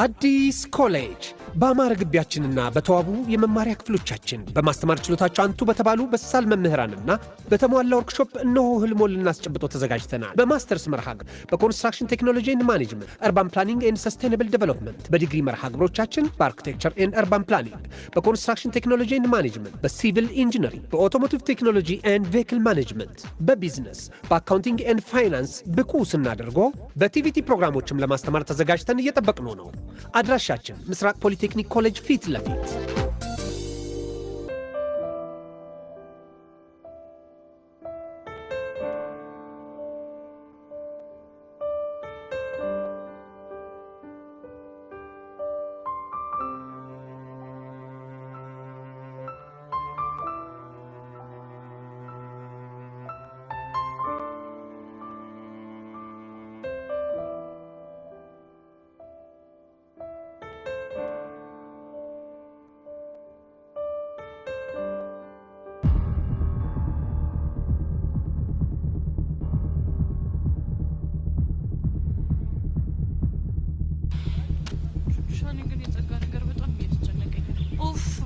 አዲስ ኮሌጅ በአማረ ግቢያችንና በተዋቡ የመማሪያ ክፍሎቻችን በማስተማር ችሎታቸው አንቱ በተባሉ በሳል መምህራንና በተሟላ ወርክሾፕ እነሆ ህልሞን ልናስጨብጦ ተዘጋጅተናል። በማስተርስ መርሃ ግብር በኮንስትራክሽን ቴክኖሎጂ ኤንድ ማኔጅመንት፣ አርባን ፕላኒንግ ኤንድ ሰስቴናብል ዴቨሎፕመንት፣ በዲግሪ መርሃ ግብሮቻችን በአርኪቴክቸር ኤንድ አርባን ፕላኒንግ፣ በኮንስትራክሽን ቴክኖሎጂ ኤንድ ማኔጅመንት፣ በሲቪል ኢንጂነሪንግ፣ በኦቶሞቲቭ ቴክኖሎጂ ኤንድ ቬሂክል ማኔጅመንት፣ በቢዝነስ፣ በአካውንቲንግ ኤንድ ፋይናንስ ብቁ ስናደርጎ በቲቪቲ ፕሮግራሞችም ለማስተማር ተዘጋጅተን እየጠበቅነው ነው። አድራሻችን ምስራቅ ፖሊቴክኒክ ኮሌጅ ፊት ለፊት።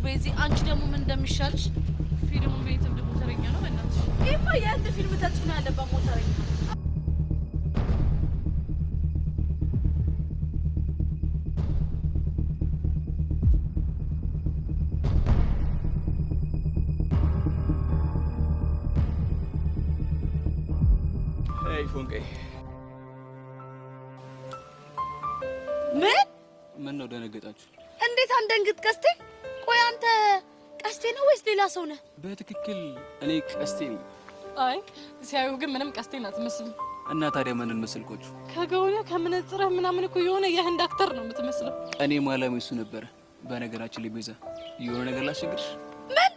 በዚህ አንቺ ደግሞ ምን እንደሚሻልሽ ፊልሙን ቤትም ደግሞ ተረኛ ነው በእናትሽ። ይሄማ የአንድ ፊልም ተጽዕኖ ያለበት ሞተረኛ። አይ ፎንቄ ምን ነው ደነገጣችሁ? እንዴት አንደንግጥ ቀስቴ? ቆይ አንተ ቀስቴ ነው ወይስ ሌላ ሰው ነህ? በትክክል እኔ ቀስቴ ነኝ። አይ ሲያዩ ግን ምንም ቀስቴን አትመስልም። እና ታዲያ ማንን መስልኮቹ? ከገውነ ከመነጽረህ ምናምን እኮ የሆነ የህንድ አክተር ነው የምትመስለው። እኔ ማለሙ እሱ ነበረ። በነገራችን ላይ ቤዛ የሆነ ነገር ላስቸግርሽ። ምን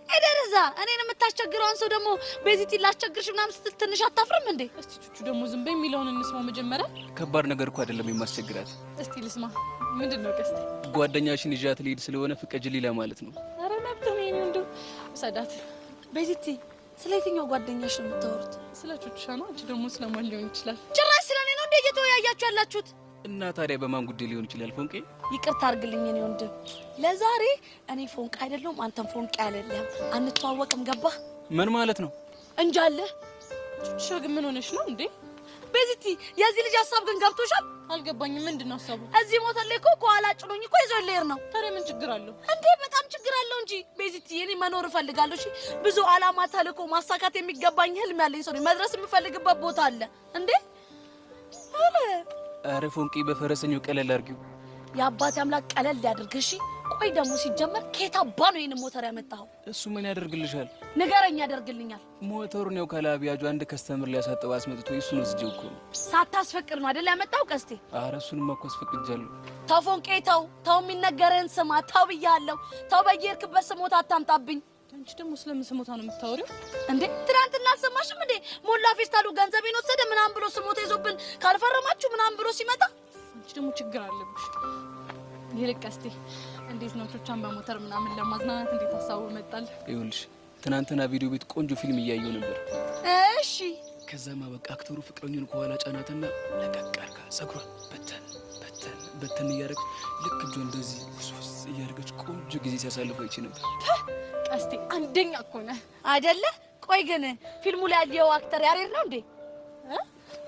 እደረዛ? እኔን የምታስቸግረውን ሰው ደግሞ ቤዚቲ ላስቸግርሽ ምናምን ስትል ትንሽ አታፍርም እንዴ? እስቲ ቹቹ ደግሞ ዝም በይ የሚለውን እንስማው መጀመሪያ። ከባድ ነገር እኮ አይደለም የማስቸግራት። እስቲ ልስማ። ምንድነው ቀስቴ? ጓደኛሽን ይዣት ልሂድ ስለሆነ ፍቀጅልኝ ለማለት ነው። አረ መብት ነው የኔ ወንድ። ሰዳት ቤዚቲ ስለ የትኛው ጓደኛሽ ነው የምታወሩት? ስለ ቹቹ ነው። አንቺ ደግሞ ስለማን ሊሆን ይችላል? ጭራሽ ስለኔ ነው እንዴ እየተወያያችሁ ያላችሁት? እና ታዲያ በማን ጉዳይ ሊሆን ይችላል? ፎንቄ ይቅርታ አድርግልኝ የኔ ወንድም። ለዛሬ እኔ ፎንቄ አይደለሁም አንተም ፎንቄ አይደለም። አንተዋወቅም። ገባህ? ምን ማለት ነው? እንጃለ ቹቹ ግን ምን ሆነሽ ነው እንዴ? ቤዚቲ የዚህ ልጅ ሀሳብ ግን ገብቶሻል? አልገባኝም። ምንድነው ሀሳቡ? እዚህ ሞተር ላይ እኮ ከኋላ ጭኖኝ እኮ ይዞ ልሄድ ነው። ታዲያ ምን ችግር አለው እንዴ? በጣም ችግር አለው እንጂ ቤዚቲ፣ እኔ መኖር እፈልጋለሁ። እሺ ብዙ አላማ ተልኮ ማሳካት የሚገባኝ ህልም ያለኝ ሰው ነኝ። መድረስ የምፈልግበት ቦታ አለ እንዴ? አረ ፎንቄ በፈረሰኛው ቀለል አድርጊው። የአባቴ አምላክ ቀለል ያድርግሽ። እሺ ቆይ ደግሞ ሲጀመር ከየት አባ ነው ይሄን ሞተር ያመጣኸው? እሱ ምን ያደርግልሻል? ንገረኝ። ያደርግልኛል። ሞተሩን ያው ካላቢያጁ አንድ ከስተመር ሊያሳጥብ አስመጥቶ እሱን ወስጄው እኮ ነው። ሳታስፈቅድ ነው አይደል ያመጣው ቀስቴ? አረ እሱንማ እኮ አስፈቅጃለሁ። ተው ፎንቄ ተው፣ ተው የሚነገርህን ስማ። ተው ብያለሁ። ተው በየሄድክበት ስሞታ አታምጣብኝ። አንቺ ደግሞ ስለምን ስሞታ ነው የምታወሪው እንዴ? ትናንትና አልሰማሽም እንዴ? ሞላ ፌስታሉ ገንዘቤን ወሰደ ምናምን ብሎ ስሞታ ይዞብን ካልፈረማችሁ ምናምን ብሎ ሲመጣ፣ አንቺ ደግሞ ችግር አለብሽ። ይልቅ ቀስቴ እንዴት ነው ቹቻን በሞተር ምናምን ለማዝናናት እንዴት ሀሳቡ መጣል? ይኸውልሽ ትናንትና ቪዲዮ ቤት ቆንጆ ፊልም እያየሁ ነበር። እሺ ከዛማ በቃ አክተሩ ፍቅረኛውን ከኋላ ጫናትና ለቀቅ አድርጋ ጸጉሯን በተን እያደረገች ልክ እጇ እንደዚህ ሶስ እያደረገች ቆንጆ ጊዜ ሲያሳልፉ አይቼ ነበር። ቀስቴ አንደኛ እኮ ነህ አይደለ? ቆይ ግን ፊልሙ ላይ ያለው አክተር ያሬድ ነው እንዴ?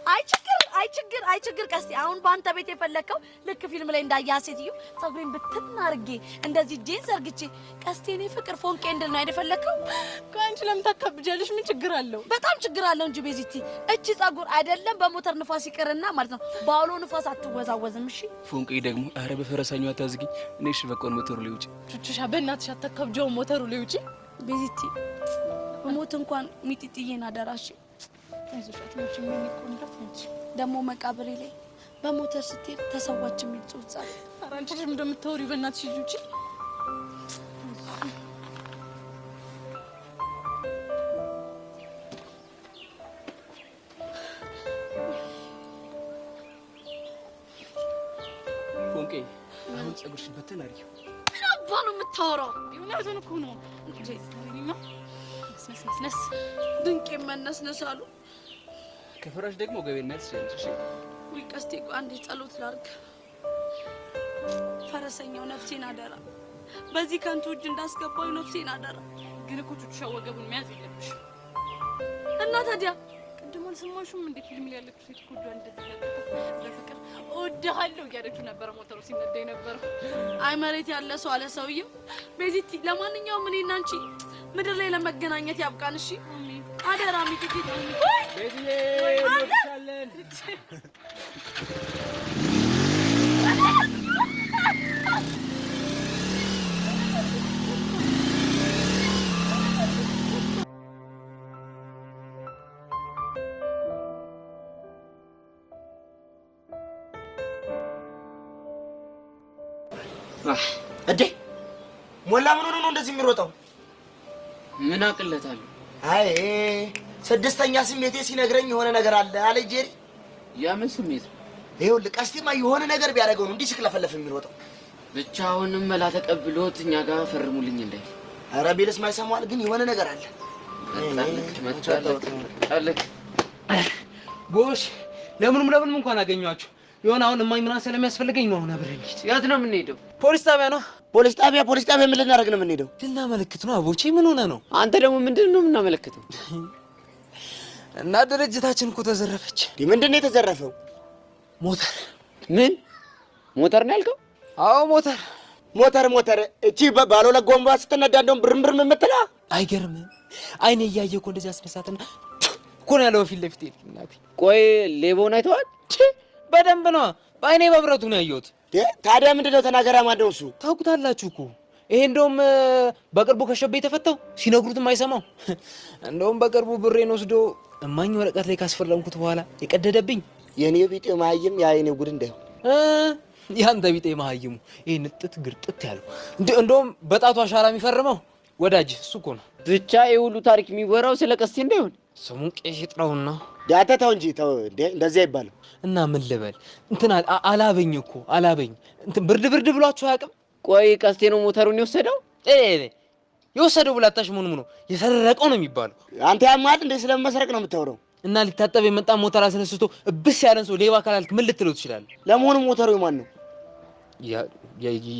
አይ ችግር ቀስቴ፣ አሁን በአንተ ቤት የፈለከው ልክ ፊልም ላይ እንዳያት ሴትዮ ጸጉሬን ብትን አድርጌ እንደዚህ እጄን ዘርግቼ ቀስቴ እኔ ፍቅር ፎንቄ እንድል ነው አይደፈለከው? ከአንቺ ለምን ታካብጃለሽ? ምን ችግር አለው? በጣም ችግር አለው እንጂ ቤዚቲ፣ እቺ ጸጉር አይደለም በሞተር ንፋስ ይቀርና ማለት ነው ባውሎ ንፋስ አትወዛወዝም። እሺ ፎንቄ ደግሞ አረ በፈረሰኛው አታዝጊ። እኔ እሺ በቃ ሞተሩ ላይ ውጪ። ቹቹሻ በእናትሽ አታካብጂው። ሞተሩ ላይ ውጪ ቤዚቲ። ሞት እንኳን ሚጢጥዬን አደራሽ። አይዞሽ ምን ይቆንዳት እንጂ ደግሞ መቃብሬ ላይ በሞተር ስትሄድ ተሰዋች የሚል ጽሑፍ ጻፈ። ኧረ አንቺ ደግሞ እንደምታወሪ በእናትሽ ሂጂ። ፎንቄ አሁን ጸጉርሽን በተን አድርጊው። ምን አባ ነው የምታወራው? እውነቱን እኮ ነው። ነስ ድንቄ መነስነስ አሉ። ከፈራሽ ደግሞ ገበል ማለት ይችላል። እሺ ወይ ቀስቴ አንዴ ጸሎት ላድርግ። ፈረሰኛው ነፍሴን አደራ በዚህ ከንቱ እጅ እንዳስገባው ነፍሴን አደራ። ግን እኮ ቹቹ ወገቡን መያዝ የለብሽ እና ታዲያ ቅድም አልሰማሽም እንዴ? ፊልም ላይ ያለችው ሴት እኮ እንደዚህ በፍቅር እወድሃለሁ እያለችው ነበረ ሞተሩ ሲነዳ የነበረው። አይ መሬት ያለ ሰው አለ ሰውዬው። ቤዚቲ ለማንኛውም እኔና አንቺ ምድር ላይ ለመገናኘት ያብቃን። እሺ አደራ ሚጥቂ ቤዚዬ እንወድሻለን። እዴ ሞላ ምን ሆነ ነው እንደዚህ የሚሮጠው? ምን አቅለታለሁ? አይ ስድስተኛ ስሜቴ ሲነግረኝ የሆነ ነገር አለ አለ ጄሪ። ያምን ስሜት? ይኸውልህ ቀስቴማ የሆነ ነገር ቢያደርገው ነው እንዲህ ሲክለፈለፍ የሚሮጠው። ብቻውንም መላ ተቀብሎት እኛ ጋር ፈርሙልኝ እንዳይ። ኧረ ቢልስ ማይሰማዋል ግን የሆነ ነገር አለ። መጣለክ ጎሽ ለምንም እንኳን አገኘኋችሁ። የሆነ አሁን እማኝ ምናምን ስለሚያስፈልገኝ ነው አሁን አብረን እንሂድ። የት ነው የምንሄደው? ፖሊስ ጣቢያ ነው። ፖሊስ ጣቢያ ምን ልናደርግ ነው የምንሄደው? ልናመለክት ነው። አቦቼ ምን ሆነ ነው? አንተ ደግሞ ምንድን ነው የምናመለክተው? እና ድርጅታችን እኮ ተዘረፈች። ምንድን ነው የተዘረፈው? ሞተር። ምን ሞተር ነው ያልከው? አዎ ሞተር። እቺ ባለ ሁለት ጎማ ስትነዳ እንደውም ብርም የምትላ አይገርምም? አይኔ እያየ እኮ እንደዚህ አስመሳትና እኮ ነው ያለው ፊት ለፊት እናቴ። ቆይ ሌባውን አይተዋል? በደንብ ነው በአይኔ በብረቱ ነው ያየሁት። ታዲያ ምንድነው ተናገራ ማንደው? እሱ ታውቁታላችሁ እኮ ይሄ እንደውም በቅርቡ ከሸቤ የተፈታው ሲነግሩትም አይሰማው። እንደውም በቅርቡ ብሬን ወስዶ እማኝ ወረቀት ላይ ካስፈረምኩት በኋላ የቀደደብኝ የኔ ቢጤ ማህይም የአይኔ ጉድ እንዳይሆን። ያንተ ቢጤ ማህይሙ ይሄ ንጥት ግርጥት ያለው እንደውም በጣቱ አሻራ የሚፈርመው ወዳጅ እሱ እኮ ነው። ብቻ የሁሉ ታሪክ የሚወራው ስለ ቀስቴ እንዳይሆን ስሙን ቄስ ይጥራውና ዳታ ተው እንጂ ተው እንዴ እንደዚህ አይባልም። እና ምን ልበል እንትን አላበኝ እኮ እንትን ብርድ ብሏችሁ አያውቅም? ቆይ ቀስቴ ነው ሞተሩን የወሰደው? የወሰደው ብላታሽ ምን ነው የሰረቀው ነው የሚባለው። አንተ ያማል እንደ ስለመሰረቅ ነው የምታወራው? እና ሊታጠብ የመጣ ሞተር አስነስቶ እብስ ያለን ሰው ሌባ ካላልክ ምን ልትለው ትችላለህ? ለመሆኑ ሞተሩ የማን ነው?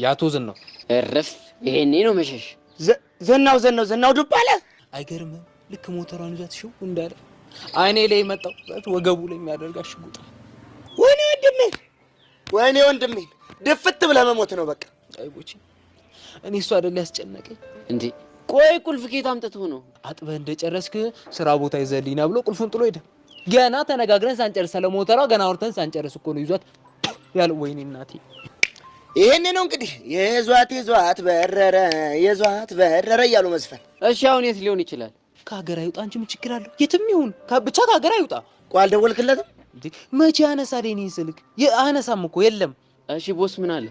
ያቶ ዝናው። እረፍ ይሄኔ ነው መሸሽ። ዘናው ዱብ አለ። አይገርምም? ልክ ሞተሯን ይዛት ሽው እንዳለ አይኔ ላይ መጣው ወገቡ ላይ የሚያደርጋ ሽጉጥ። ወይኔ ወንድሜ ድፍት ብለህ መሞት ነው በቃ። አይቦቼ እኔ እሱ አይደል ያስጨነቀኝ እንዴ? ቆይ ቁልፍ ኬት አምጥተው ነው? አጥበህ እንደጨረስክ ስራ ቦታ ይዘልኝና ብሎ ቁልፉን ጥሎ ሄደ። ገና ተነጋግረን ሳንጨርስ ለሞተሯ ገና አውርተን ሳንጨርስ እኮ ነው ይዟት ያለው። ወይኔ እናቴ። ይሄኔ ነው እንግዲህ የዟት በረረ እያሉ መስፈን። እሺ አሁን የት ሊሆን ይችላል? ከሀገር አይውጣ እንጂ ምን ችግር አለው? የትም ይሁን ብቻ ከሀገር አይውጣ። ቆይ አልደወልክለትም እንዴ? መቼ ያነሳል የኔን ስልክ? አነሳም እኮ የለም። እሺ ቦስ ምን አለ?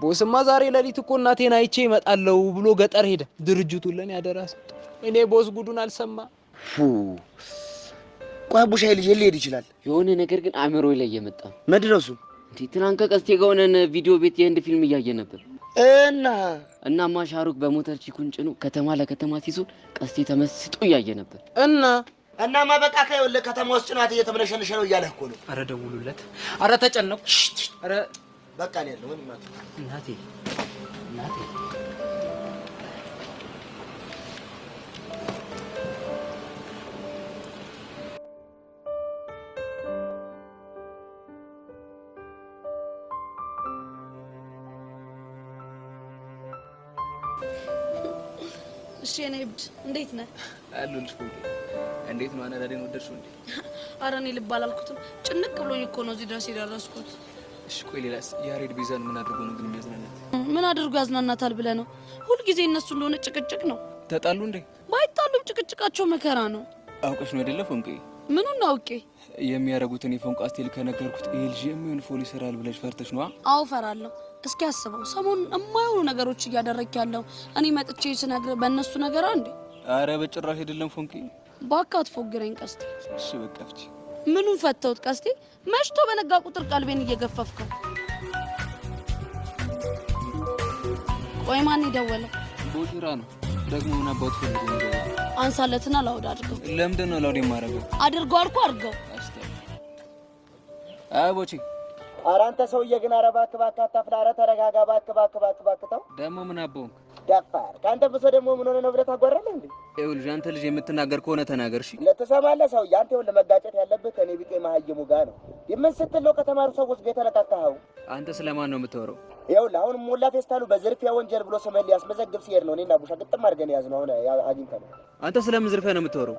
ቦስማ ዛሬ ሌሊት እኮ እናቴን አይቼ እመጣለሁ ብሎ ገጠር ሄደ። ድርጅቱን ለኔ ያደረሰ እኔ ቦስ ጉዱን አልሰማ። ቆይ ቡሻይ ልጅ ሊሄድ ይችላል። የሆነ ነገር ግን አእምሮ ላይ እየመጣ ምንድን ነው እሱ? እንዴ ትናንት ከቀስቴ ጋር ሆነን ቪዲዮ ቤት የህንድ ፊልም እያየ ነበር። እናማ ሻሩክ በሞተር ቺኩን ጭኖ ከተማ ለከተማ ሲዞር ቀስቴ ተመስጦ እያየ ነበር። እናማ በቃ ከይኸውልህ ከተማ ውስጥ ጭኗት እየተመለሸነሸ ነው እያለህ እኮ ነው። ኧረ ደውሉለት። ኧረ ተጨነቁ። ኧረ በቃ ነው ያለው። ምን ማለት እናቴ እሺ እኔ እብድ እንዴት ነህ? አሉልሽ ሁሉ እንዴት ነው? አናዳዴን ወደድሽው እንዴ? ኧረ እኔ ልብ አላልኩትም። ጭንቅ ብሎኝ እኮ ነው እዚህ ድረስ የደረስኩት። እሺ ቆይ ሌላስ? ያሬድ ቤዛን ምን አድርጎ ነው ግን የሚያዝናናት? ምን አድርጎ ያዝናናታል ብለህ ነው? ሁልጊዜ እነሱ እንደሆነ ጭቅጭቅ ነው። ተጣሉ እንዴ? ባይጣሉም ጭቅጭቃቸው መከራ ነው። አውቀሽ ነው አይደለ ፎንቄ? ምኑን ነው አውቄ? የሚያረጉትን የፎንቃ ስቴል ከነገርኩት ይሄ ልጅ የሚሆን ፖሊስ ይሰራል ብለሽ ፈርተሽ ነው? አዎ ፈራለሁ። እስኪ አስበው ሰሞኑን የማይሆኑ ነገሮች እያደረክ ያለው እኔ መጥቼ ስነግርህ በእነሱ ነገር አንዴ። አረ በጭራሽ አይደለም ፎንቄ። እባክህ አትፎግረኝ ቀስቴ። እሺ በቃ ፍቺ። ምኑን ፈተውት ቀስቴ? መሽቶ በነጋ ቁጥር ቀልቤን እየገፈፍከው። ቆይ ማን የደወለው? ቦሽራ ነው ደግሞ። ምን አባቱ ፈልጎ ነው? አንሳለትና ላውድ አድርገው። ለምንድን ነው ላውድ የማደርገው? አድርገው አልኩህ አድርገው። አይ ቦቼ ኧረ አንተ ሰውዬ ግን ኧረ እባክህ እባክህ አታፍላ። ኧረ ተረጋጋ እባክህ እባክህ እባክህ እባክህ ተው። ደግሞ ምን አቦንክ? ደፋር ከአንተ ብሶ ደግሞ ምን ሆነ ነው ብለህ ታጓራለህ እንዴ? ይኸውልህ አንተ ልጅ የምትናገር ከሆነ ተናገር እሺ። ለተሰማለህ ሰውዬ አንተ ይኸውልህ መጋጨት ያለብህ ከኔ ቢጤ መሀይሙ ጋር ነው። የምን ስትል ነው ከተማሩ ሰዎች ጋር የተነካካኸው? አንተ ስለማን ነው የምታወራው? ይኸውልህ አሁን ሞላ ፌስታሉ በዝርፊያ ወንጀል ብሎ ስምህን ሊያስመዘግብ ሲሄድ ነው እኔና ቡሻ ግጥም አድርገን ያዝነው። አሁን አግኝተን አንተ ስለምን ዝርፊያ ነው የምታወራው?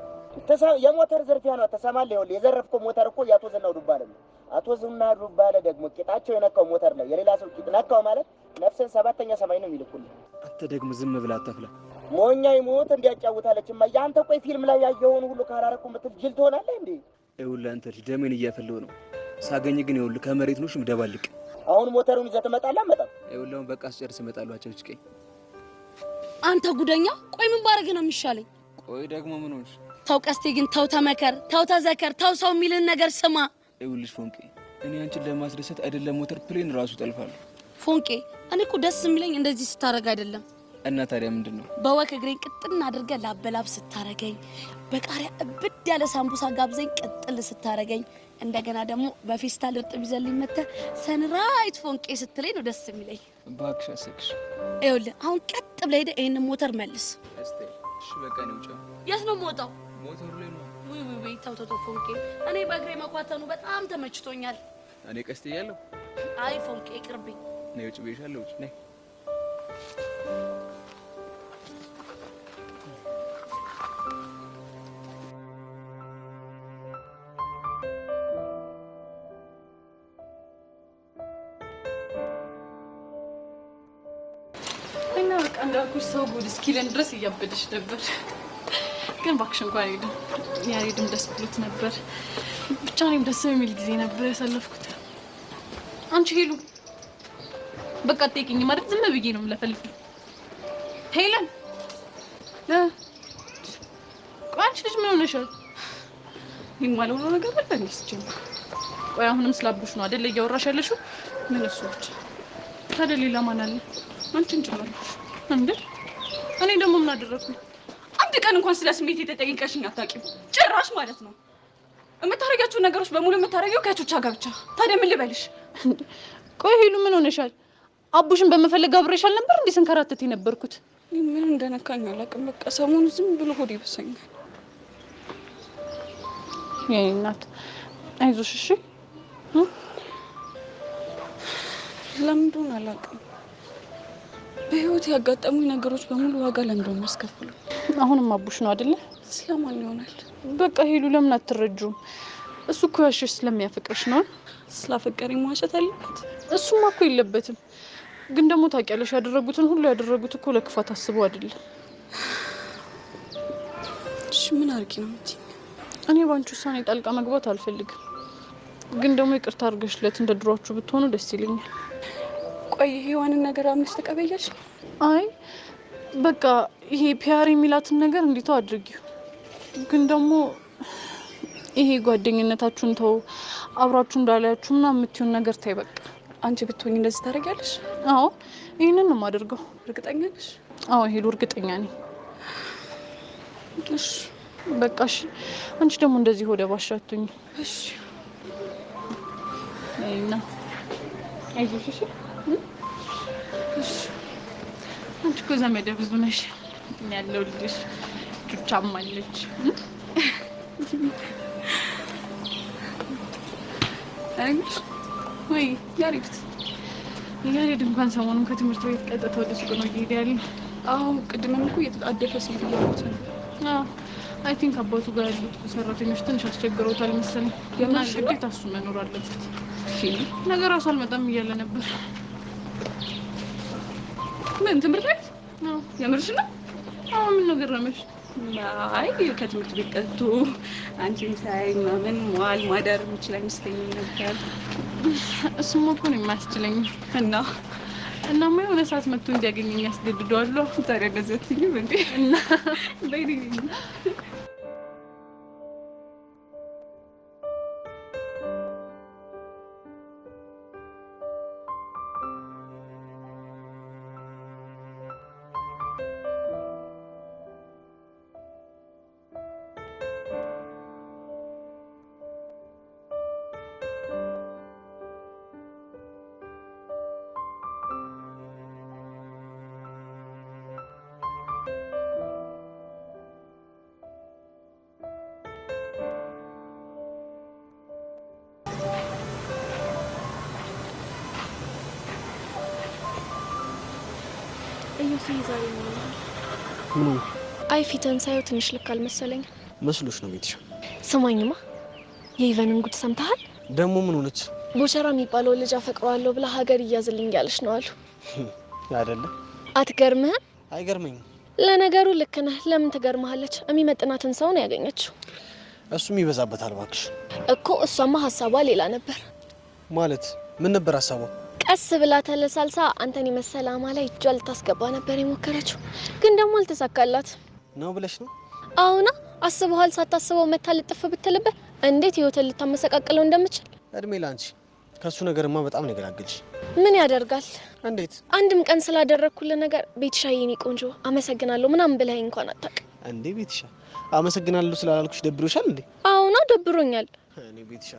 የሞተር ዝርፊያ ነው። ተሰማለህ? ይኸውልህ የዘረፍከው ሞተር እኮ የአቶ ዝናው ዱባለ ነው። አቶ ዝናው ዱባለ ደግሞ ቂጣቸው የነካው ሞተር ላይ የሌላ ሰው ቂጥ ነካው ማለት ነፍስን ሰባተኛ ሰማይ ነው የሚልኩልህ። አንተ ደግሞ ዝም ብለህ አታፍላ። ሞኛ ይሞት እንዲያጫውታለች እማዬ። አንተ ቆይ ፊልም ላይ ያየኸውን ሁሉ ካላረኩ የምትል ጅል ትሆናለህ እንዴ? ይኸውልህ አንተ ልጅ ደሜን እያፈለው ነው። ሳገኝ ግን ይኸውልህ ከመሬት ነው ሽምደባልቅ። አሁን ሞተሩን ይዘህ ትመጣለህ? መጣ ይኸውልህ አሁን በቃ አስጨርስ እመጣለሁ። አጨብጭቀኝ አንተ ጉደኛ። ቆይ ምን ባረግ ነው የሚሻለኝ? ቆይ ደግሞ ምን ሆንሽ? ተው ቀስቴ፣ ግን ተው ተመከር፣ ተው ተዘከር፣ ተው ሰው የሚልን ነገር ስማ። ይኸውልሽ ፎንቄ፣ እኔ አንቺን ለማስደሰት አይደለም ሞተር ፕሌን ራሱ ጠልፋለሁ። ፎንቄ፣ እኔ እኮ ደስ የሚለኝ እንደዚህ ስታረግ አይደለም። እና ታዲያ ምንድን ነው? በወክ እግሬን ቅጥና አድርገህ ላበላብ ስታረገኝ፣ በቃሪያ እብድ ያለ ሳምቡሳ ጋብዘኝ ቅጥል ስታረገኝ፣ እንደገና ደግሞ በፌስታል እርጥብ ይዘልኝ መተህ ሰንራይት ፎንቄ ስትለኝ ነው ደስ የሚለኝ። እባክሽ አሰክሽ። ይኸውልህ አሁን ቀጥ ብለህ ሄደህ ይሄንን ሞተር መልስ። እሺ በቃ ነው። የት ነው የምወጣው? ሞተሩ ላይ ነው። ውይ ተው ተው ፎንቄ፣ እኔ በእግሬ መኳተኑ በጣም ተመችቶኛል። እኔ ቀስት እያለሁ። አይ ፎንቄ ይቅርብኝ። ነይ ውጭ ብዬሻለሁ። ውጭ ነይ። እና በቃ እንዳልኩሽ ሰው ጉድ እስኪለን ድረስ እያበደሽ ነበር። ግን እባክሽ እንኳን ሄድን። ያሬድም ደስ ብሎት ነበር። ብቻ እኔም ደስ የሚል ጊዜ ነበር ያሳለፍኩት። አንቺ ሄሉ በቃ ጠይቂኝ ማለት ዝም ብዬ ነው የምለፈልፍ። ሄለን ቆይ አንቺ ልጅ ምን ሆነሻል? የማልሆነው ነገር አለ እንዴ? ሲጀምር ቆይ አሁንም ስላብሽ ነው አይደል እያወራሽ ያለሽው? ምን እሱ ብቻ ታዲያ ሌላ ማን አለ? አንቺን ጨመርኩሽ እንዴ? እኔ ደግሞ ምን አደረኩኝ? አንድ ቀን እንኳን ስለ ስሜት የተጠየቀሽኝ አታውቂም ጭራሽ ማለት ነው። የምታረጊያቸው ነገሮች በሙሉ የምታረጊው ከቾቻ ጋር ብቻ። ታዲያ ምን ልበልሽ? ቆይ ሄሉ ምን ሆነሻል? አቡሽን በመፈለግ አብሬሽ አልነበር እንዴ ስንከራተት የነበርኩት? ምን እንደነካኝ አላውቅም። በቃ ሰሞኑ ዝም ብሎ ሆድ ይበሳኛል። የኔ እናት አይዞሽ እሺ። ለምን እንደሆነ አላውቅም። በህይወት ያጋጠሙኝ ነገሮች በሙሉ ዋጋ ለምን እንደሆነ ያስከፍሉኝ። አሁንም አቡሽ ነው አይደለ? ስለማን ይሆናል? በቃ ሄሉ ለምን አትረጁም? እሱ እኮ ያሽሽ ስለሚያፈቅርሽ ነው። ስላፈቀረኝ መዋሸት አለበት? እሱማ እኮ የለበትም። ግን ደግሞ ታውቂያለሽ ያደረጉትን ሁሉ ያደረጉት እኮ ለክፋት አስበው አይደለም። እሺ ምን አድርጊ ነው የምትይኝ? እኔ ባንቺ ውሳኔ ጣልቃ መግባት አልፈልግም። ግን ደግሞ ይቅርታ አድርገሽለት እንደ ድሯችሁ ብትሆኑ ደስ ይለኛል። ቆይ ሔዋንን ነገር አምነሽ ተቀበያሽ? አይ በቃ ይሄ ፒያር የሚላትን ነገር እንዲተው አድርጊው። ግን ደግሞ ይሄ ጓደኝነታችሁን ተው፣ አብራችሁ እንዳላያችሁ ምናምን የምትይውን ነገር ተይ በቃ። አንቺ ብትሆኝ እንደዚህ ታደርጊያለሽ? አዎ ይሄንን ነው የማደርገው። እርግጠኛ ነሽ? አዎ ሄሉ እርግጠኛ ነኝ። እሺ በቃ እሺ። አንቺ ደግሞ እንደዚህ ሆደ ባሻቱኝ። እሺ አይና አይዞሽ እሺ። እሺ አንቺ እኮ ዘመዴ ብዙ ነሽ። እኔ ያለሁልሽ። ቹቻም አለች። አይሽ ወይ ያሬድ ያሬድ እንኳን ሰሞኑን ከትምህርት ቤት ቀጥታ ወደ ሱቅ ነው እየሄደ ያለ። አዎ ቅድምም እኮ እየተጣደፈ ሲል እያልኩት ነው። አዎ አይ ቲንክ አባቱ ጋር ያሉት ሰራተኞች ትንሽ አስቸግረውታል መሰለኝ። እና ግዴታ እሱ መኖር አለበት። ነገ ራሱ አልመጣም እያለ ነበር። ምን ትምህርት ቤት? አዎ የምርሽ ነው? አዎ ምን ነገር ረመሽ? አይ ከትምህርት ቤት ቀጥቶ አንቺን ሳይ ማመን መዋል ማደር የምችል አይመስለኝም ነበር። እሱማ እኮ ነው የማያስችለኝ። እናማ የሆነ ሰዓት መጥቶ እንዲያገኘኝ ያስገድደዋለሁ። ታዲያ እንደዚያ አትይኝም እንዴ? እና በይ ዩሲ ዛሬ ነው ምን አይ ፊትን ሳይው ትንሽ ልክ አልመሰለኝ መስሎሽ ነው ቤትሽ? ስማኝማ የኢቨንን ጉድ ሰምተሃል? ደግሞ ምን ሆነች? ቦቸራ የሚባለው ልጅ አፈቅረዋለሁ ብላ ሀገር እያዝልኝ ያለች ነው አሉ። አይደለ? አትገርምህም? አይገርመኝም። ለነገሩ ልክ ነህ። ለምን ትገርመሃለች? የሚመጥናትን ሰው ነው ያገኘችው። እሱም ይበዛበታል እባክሽ። እኮ እሷማ ሀሳቧ ሌላ ነበር። ማለት ምን ነበር ሀሳቧ? ቀስ ብላ ተለሳልሳ አንተን የመሰለ አማላ እጇ ልታስገባ ነበር የሞከረችው፣ ግን ደግሞ አልተሳካላት ነው ብለሽ ነው? አሁና አስበዋል። ሳታስበው መታ ልጥፍ ብትልበት እንዴት ህይወትን ልታመሰቃቅለው እንደምችል። እድሜ ላንቺ። ከሱ ነገርማ በጣም ነው የገላገልሽ። ምን ያደርጋል? እንዴት? አንድም ቀን ስላደረግኩልህ ነገር ቤትሻ የኔ ቆንጆ አመሰግናለሁ ምናምን ብለህ እንኳን አታውቅም። እንዴ ቤትሻ አመሰግናለሁ ስላላልኩሽ ደብሮሻል እንዴ? አሁና ደብሮኛል። እኔ ቤትሻ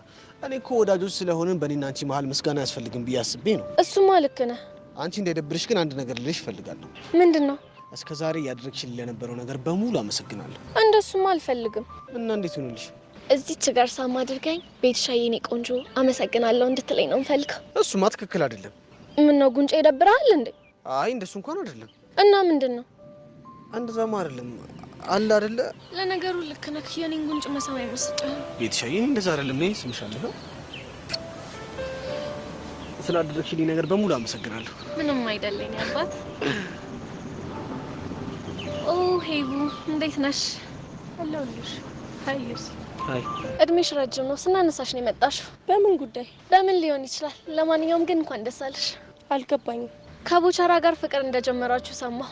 እኔ እኮ ወዳጆች ስለሆንን በእኔና አንቺ መሀል ምስጋና ያስፈልግም ብዬ አስቤ ነው። እሱማ ልክ ነህ። አንቺ እንዳይደብርሽ ግን አንድ ነገር ልልሽ እፈልጋለሁ። ምንድን ነው? እስከ ዛሬ ያደረግሽልኝ ለነበረው ነገር በሙሉ አመሰግናለሁ። እንደሱማ አልፈልግም። እና እንዴት ይሁንልሽ? እዚች ጋር ሳም አድርገኝ ቤትሻ የኔ ቆንጆ አመሰግናለሁ እንድትለኝ ነው የምፈልገው። እሱማ ትክክል አይደለም። ምን ነው ጉንጬ ይደብራል እንዴ? አይ እንደሱ እንኳን አይደለም። እና ምንድን ነው? እንደዛማ አይደለም አለ አይደለ? ለነገሩ ልክ ነህ። የኔን ጉንጭ መሳም አይመስጥም። ቤትሻ የኔ እንደዛ አይደለም። እኔ ስምሻለሁ። ስላደረግሽልኝ ነገር በሙሉ አመሰግናለሁ። ምንም አይደለኝ አባት። ኦ ሄቡ እንዴት ነሽ? አለሁልሽ። ሀይስ አይ እድሜሽ ረጅም ነው። ስናነሳሽ ነው የመጣሽው። በምን ጉዳይ? በምን ሊሆን ይችላል። ለማንኛውም ግን እንኳን ደስ አለሽ። አልገባኝም። ከቦቸራ ጋር ፍቅር እንደጀመራችሁ ሰማሁ።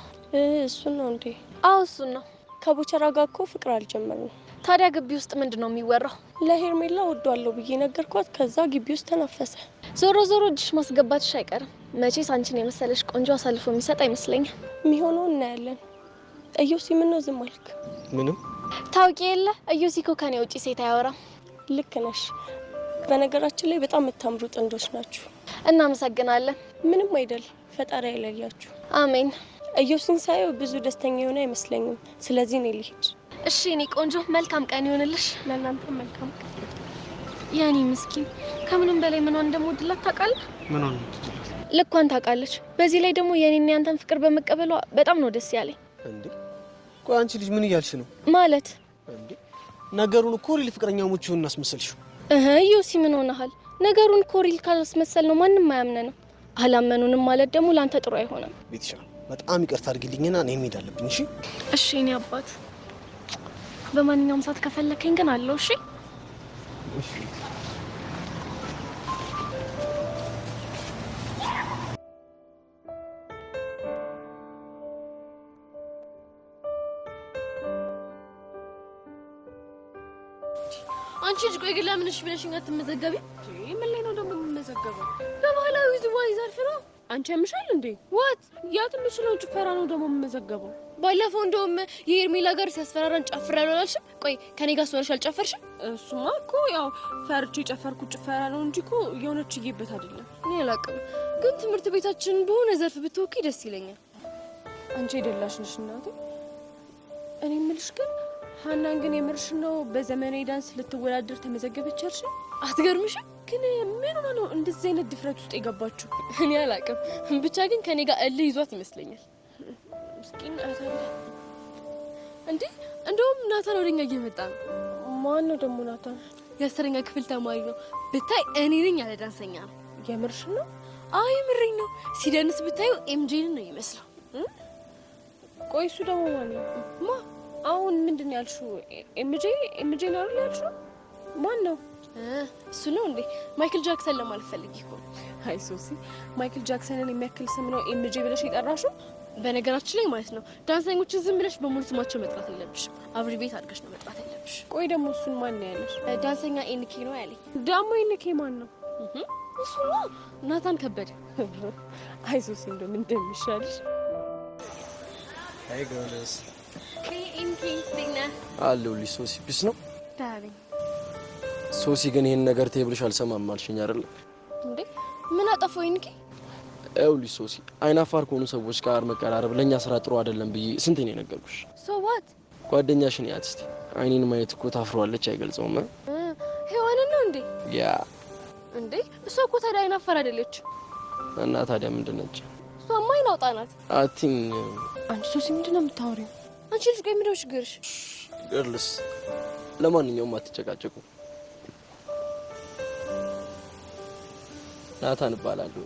እሱን ነው እንዴ? አዎ እሱን ነው። ከቦቸራ ጋር እኮ ፍቅር አልጀመርንም። ታዲያ ግቢ ውስጥ ምንድን ነው የሚወራው? ለሄርሜላ ወዷለሁ ብዬ ነገርኳት። ከዛ ግቢ ውስጥ ተናፈሰ። ዞሮ ዞሮ እጅሽ ማስገባትሽ አይቀርም። መቼስ አንቺን የመሰለሽ ቆንጆ አሳልፎ የሚሰጥ አይመስለኝም። የሚሆነው እናያለን። እዮሲ ምን ነው ዝም አልክ? ምንም ታውቂ የለ እዮሲ እኮ ከኔ ውጪ ሴት አያወራም። ልክ ነሽ። በነገራችን ላይ በጣም የምታምሩ ጥንዶች ናችሁ። እናመሰግናለን። ምንም አይደል። ፈጣሪ አይለያችሁ። አሜን። እዮሲን ሳየው ብዙ ደስተኛ የሆነ አይመስለኝም። ስለዚህ እኔ ልሂድ። እሺ እኔ ቆንጆ መልካም ቀን ይሆንልሽ። ለእናንተ መልካም ቀን። ያኔ ምስኪን ከምንም በላይ ምኗን እንደምወድላት ታውቃለህ? ምን ሆነ? ልኳን ታውቃለች። በዚህ ላይ ደግሞ የኔና ያንተን ፍቅር በመቀበሏ በጣም ነው ደስ ያለኝ። እንዴ ቆይ አንቺ ልጅ ምን እያልሽ ነው? ማለት እንዴ ነገሩን እኮ ሪል ፍቅረኛሞች ሆነን እናስመሰልሽው። ዮሲ ምን ሆነሃል? ነገሩን እኮ ሪል ካላስመሰል ነው ማንም አያምነንም። አላመኑንም ማለት ደግሞ ላንተ ጥሩ አይሆንም። ቤትሻ በጣም ይቅርታ አድርጊልኝና እኔ መሄድ አለብኝ። እሺ እሺ እኔ አባት በማንኛውም ሰዓት ከፈለከኝ ግን አለው። እሺ እሺ አንቺ ልጅ ቆይ ግን ለምንሽ ብለሽኝ አትመዘገቢ? ምን ላይ ነው ደግሞ የምመዘገበው? በባህላዊ ዝዋይ ዘርፍ ነው። አንቺ ያምሻል እንዴ? ዋት ያት የምችለው ጭፈራ ነው ደግሞ የምመዘገበው። ባለፈው እንደውም የሄርሜላ ጋር ሲያስፈራራን ጨፍራለሁ አላልሽም? ቆይ ከኔ ጋር ሶልሽ አልጨፈርሽም? እሱማ እኮ ያው ፈርቼ የጨፈርኩት ጭፈራ ነው እንጂ እኮ የሆነች ይየበት አይደለም። እኔ አላውቅም፣ ግን ትምህርት ቤታችን በሆነ ዘርፍ ብትወኪ ደስ ይለኛል። አንቺ አይደላሽ ነሽ እናቴ። እኔ የምልሽ ግን ሀናን ግን የምርሽ ነው በዘመናዊ ዳንስ ልትወዳደር ተመዘገበች አልሽ? አትገርምሽም? ግን ምን ሆነ ነው እንደዚህ አይነት ድፍረት ውስጥ የገባችሁ? እኔ አላውቅም፣ ብቻ ግን ከኔ ጋር እልህ ይዟት ይመስለኛል። ምስኪን አታለ እንዴ! እንደውም ናታን ወደኛ እየመጣ ነው። ማን ነው ደግሞ ናታን? የአስረኛ ክፍል ተማሪ ነው። ብታይ እኔ ነኝ ያለ ዳንሰኛ ነው። የምርሽ ነው? አይ ምሬኝ ነው። ሲደንስ ብታዩ ኤምጄን ነው ይመስለው። ቆይ እሱ ደግሞ ማን ነው? ማ አሁን ምንድን ነው ያልሽው? ኤምጄ ነው ያልሽው? ማን ነው እሱ? ነው እንዴ ማይክል ጃክሰን ለማለት ፈልጊ እኮ። አይ ሶሲ፣ ማይክል ጃክሰንን የሚያክል ስም ነው ኤምጄ ብለሽ የጠራሽው? በነገራችን ላይ ማለት ነው ዳንሰኞችን ዝም ብለሽ በሙሉ ስማቸው መጥራት የለብሽም። አብሪ ቤት አድርገሽ ነው መጥራት ያለብሽ። ቆይ ደግሞ እሱን ማን ነው ያለሽ? ዳንሰኛ ኤንኬ ነው ያለኝ። ደግሞ ኤንኬ ማን ነው? እሱ ነው ናታን ከበደ። አይ ሶሲ እንደምን እንደሚሻልሽ። አይ ጎነስ ኤንኬ ዲና አለሁልሽ። ሶሲ ፒስ ነው ዳርሊንግ። ሶሲ ግን ይሄን ነገር ተብልሽ አልሰማም አልሽኝ አይደል? እንዴ ምን አጠፋው ኤንኬ? ይኸውልሽ ሶሲ አይናፋር ከሆኑ ሰዎች ጋር መቀራረብ ለኛ ስራ ጥሩ አይደለም ብዬ ስንቴ ነው የነገርኩሽ? ሶ ዋት ጓደኛሽን ያት እስቲ አይኔን ማየት እኮ ታፍሯለች። አይገልጸውም። ሄዋን ነው እንዴ? ያ እንዴ እሷ እኮ ታዲያ አይናፋር አይደለች። እና ታዲያ ምንድን ነች? እሷማ አይናፋር ላውጣናት? አቲን አንቺ ሶሲ ምንድን ነው የምታወሪው? አንቺ ልጅ ቆይ ምንድነው ችግርሽ? ገርልስ ለማንኛውም አትጨቃጨቁ። ናታን እባላለሁ።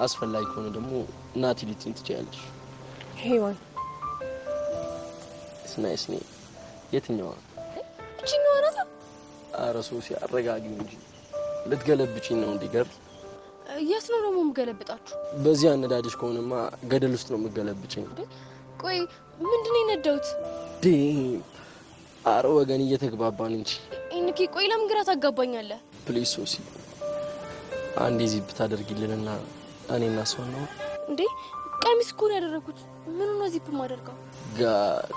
አስፈላጊ ከሆነ ደግሞ ናቲ ልትይኝ ትችያለሽ። ሄዋን ስናይስ ኔ የትኛዋ? እቺኛዋ ናታ? ኧረ ሶሲ አረጋጊው እንጂ ልትገለብጪኝ ነው እንዴ? ገር የት ነው ደግሞ የምገለብጣችሁ? በዚህ አነዳድሽ ከሆነማ ገደል ውስጥ ነው የምገለብጪኝ። ቆይ ምንድነው የነዳሁት? ኧረ ወገን እየተግባባን እንጂ እንኪ ቆይ ለምን ግራ ታጋባኛለህ? ፕሊዝ ሶሲ አንዴ ዚፕ ታደርጊልንና እኔና እሷ ነው እንዴ? ቀሚስ እኮ ነው ያደረኩት። ምን ነው ዚፕ ማደርገው? ጋድ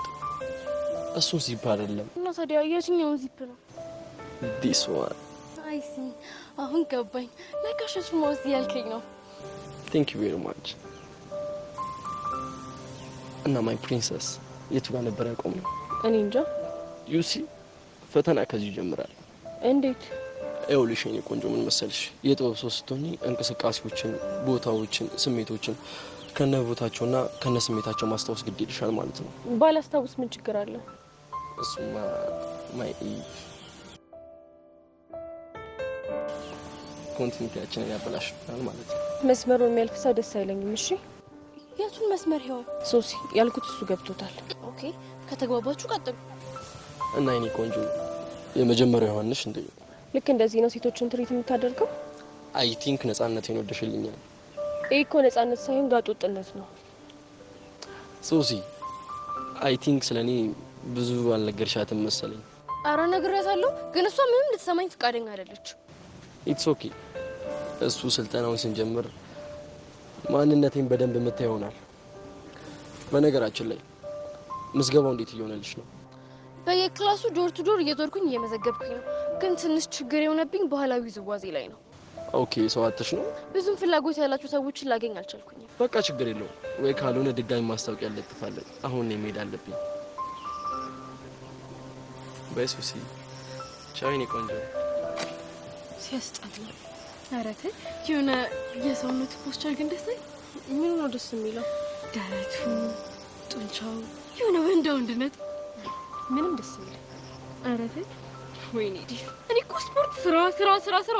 እሱ ዚፕ አይደለም። እና ታዲያ የትኛው ዚፕ ነው? ዲስ ዋን። አይ ሲ አሁን ገባኝ። ለካሸሽ ማውስ ያልከኝ ነው። ቴንክ ዩ ቬሪ ማች። እና ማይ ፕሪንሰስ የቱ ጋር ነበር ያቆምነው? እኔ እንጃ። ዩሲ ፈተና ከዚህ ይጀምራል። እንዴት? ይኸውልሽ የኔ ቆንጆ ምን መሰልሽ፣ የጥበብ ሰው ስትሆኚ እንቅስቃሴዎችን፣ ቦታዎችን፣ ስሜቶችን ከነ ቦታቸውና ከነ ስሜታቸው ማስታወስ ግድ ይልሻል ማለት ነው። ባላስታውስ ምን ችግር አለ? እሱማ ማይ ኮንቲኒቲያችንን ያበላሽብናል ማለት ነው። መስመሩን የሚያልፍ ሰው ደስ አይለኝም። እሺ የቱን መስመር ይሆን? ሶሲ ያልኩት እሱ ገብቶታል። ኦኬ ከተግባባችሁ ቀጥሉ። እና የኔ ቆንጆ የመጀመሪያው ዮሐንስ እንዴ? ልክ እንደዚህ ነው ሴቶችን ትሪት የምታደርገው? አይ ቲንክ ነጻነቴን ወደሽልኛል። ይሄ እኮ ነጻነት ሳይሆን ጋጡጥነት ነው። ሶሲ አይ ቲንክ ስለኔ ብዙ አልነገርሻትም መሰለኝ። አረ ነግሬያታለሁ፣ ግን እሷ ምንም ልትሰማኝ ፈቃደኛ አይደለች። ኢትስ ኦኬ። እሱ ስልጠናውን ስንጀምር ማንነቴን በደንብ የምታይ ይሆናል። በነገራችን ላይ ምዝገባው እንዴት እየሆነልሽ ነው? በየክላሱ ዶር ቱ ዶር እየዞርኩኝ እየመዘገብኩኝ ነው። ግን ትንሽ ችግር የሆነብኝ ባህላዊ ውዝዋዜ ላይ ነው። ኦኬ ሰው አጥተሽ ነው? ብዙም ፍላጎት ያላቸው ሰዎችን ላገኝ አልቻልኩኝም። በቃ ችግር የለውም። ወይ ካልሆነ ድጋሚ ማስታወቂያ ያለጥፋለን። አሁን ነው መሄድ አለብኝ። በሱሲ ቻይኒ ቆንጆ ሲያስጠላ። ኧረ ተይ የሆነ የሰውነቱ ፖስቸር ግን ደስ አይል? ምን ነው ደስ የሚለው? ደረቱ፣ ጡንቻው የሆነ ወንድ ወንድነት ምንም ደስ የሚል። ኧረ ተይ ወይኔ ዲ እኔ እኮ ስፖርት ስራ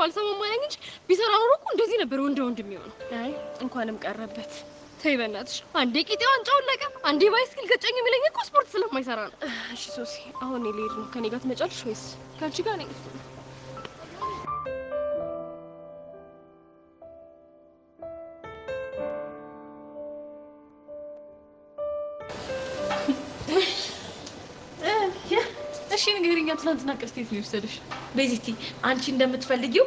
አልሰማም አለኝ እንጂ ቢሰራ ኖሮ እኮ እንደዚህ ነበር ወንድ የሚሆነው። አይ እንኳንም ቀረበት። ተይ በእናትሽ አንዴ ቂጤ ዋንጫውን ለቀ አንዴ ባይስኪል ገጨኝ የሚለኝ እኮ ስፖርት ስለማይሰራ ነው። እሺ ሶሲ አሁን እኔ ልሄድ ነው። ከኔ ጋር ትመጫለሽ ወይስ? ከአንቺ ጋር ነኝ። እሺ ንገሪኛ፣ ትናንትና ቀስቴት ነው የወሰደሽ? ቤዚቲ አንቺ እንደምትፈልጊው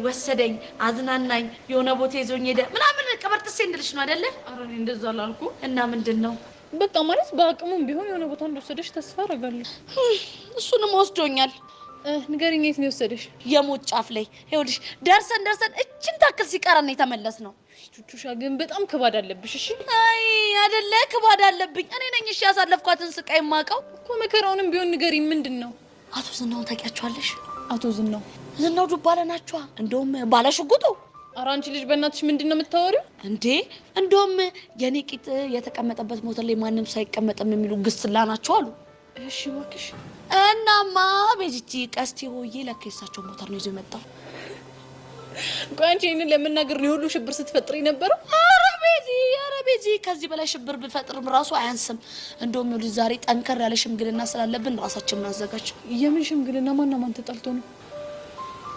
ወሰደኝ፣ አዝናናኝ፣ የሆነ ቦታ ይዞኝ ሄደ ምናምን ቀበርጥሴ እንድልሽ ነው አይደለ? ኧረ እኔ እንደዛ አላልኩ። እና ምንድን ነው? በቃ ማለት በአቅሙም ቢሆን የሆነ ቦታ እንደወሰደሽ ተስፋ አደርጋለሁ። እሱንም ወስዶኛል። ንገሪኛ፣ የት ነው የወሰደሽ? የሞት ጫፍ ላይ ይኸውልሽ፣ ደርሰን እችን ታክል ሲቀረን የተመለስ ነው። ቹቹሻ ግን በጣም ክባድ አለብሽ። እሺ አይ አይደለ ክባድ አለብኝ እኔ ነኝ። እሺ ያሳለፍኳትን ስቃይ ማቀው እኮ መከራውንም ቢሆን ንገሪኝ። ምንድን ነው? አቶ ዝናውን ታውቂያቸዋለሽ? አቶ ዝናው ዱባለ ናቸዋ። እንደውም ባለሽጉጡ። ኧረ አንቺ ልጅ በእናትሽ ምንድን ነው የምታወሪው እንዴ? እንደውም የኔ ቂጥ የተቀመጠበት ሞተር ላይ ማንም ሳይቀመጥም የሚሉ ግስላ ናቸው አሉ። እሺ እባክሽ። እናማ ቤዚቲ ቀስቴ ሆዬ ለካ የእሳቸው ሞተር ነው ይዞ የመጣው። ቆይ አንቺ ይሄንን ለመናገር ነው ሁሉ ሽብር ስትፈጥሪ ነበረው? ኧረ ቤዚ ከዚህ በላይ ሽብር ብፈጥርም ራሱ አያንስም። እንደውም ይኸውልሽ ዛሬ ጠንከር ያለ ሽምግልና ስላለብን ራሳችንን አዘጋጅ። የምን ሽምግልና? ማና ማን ተጣልቶ ነው?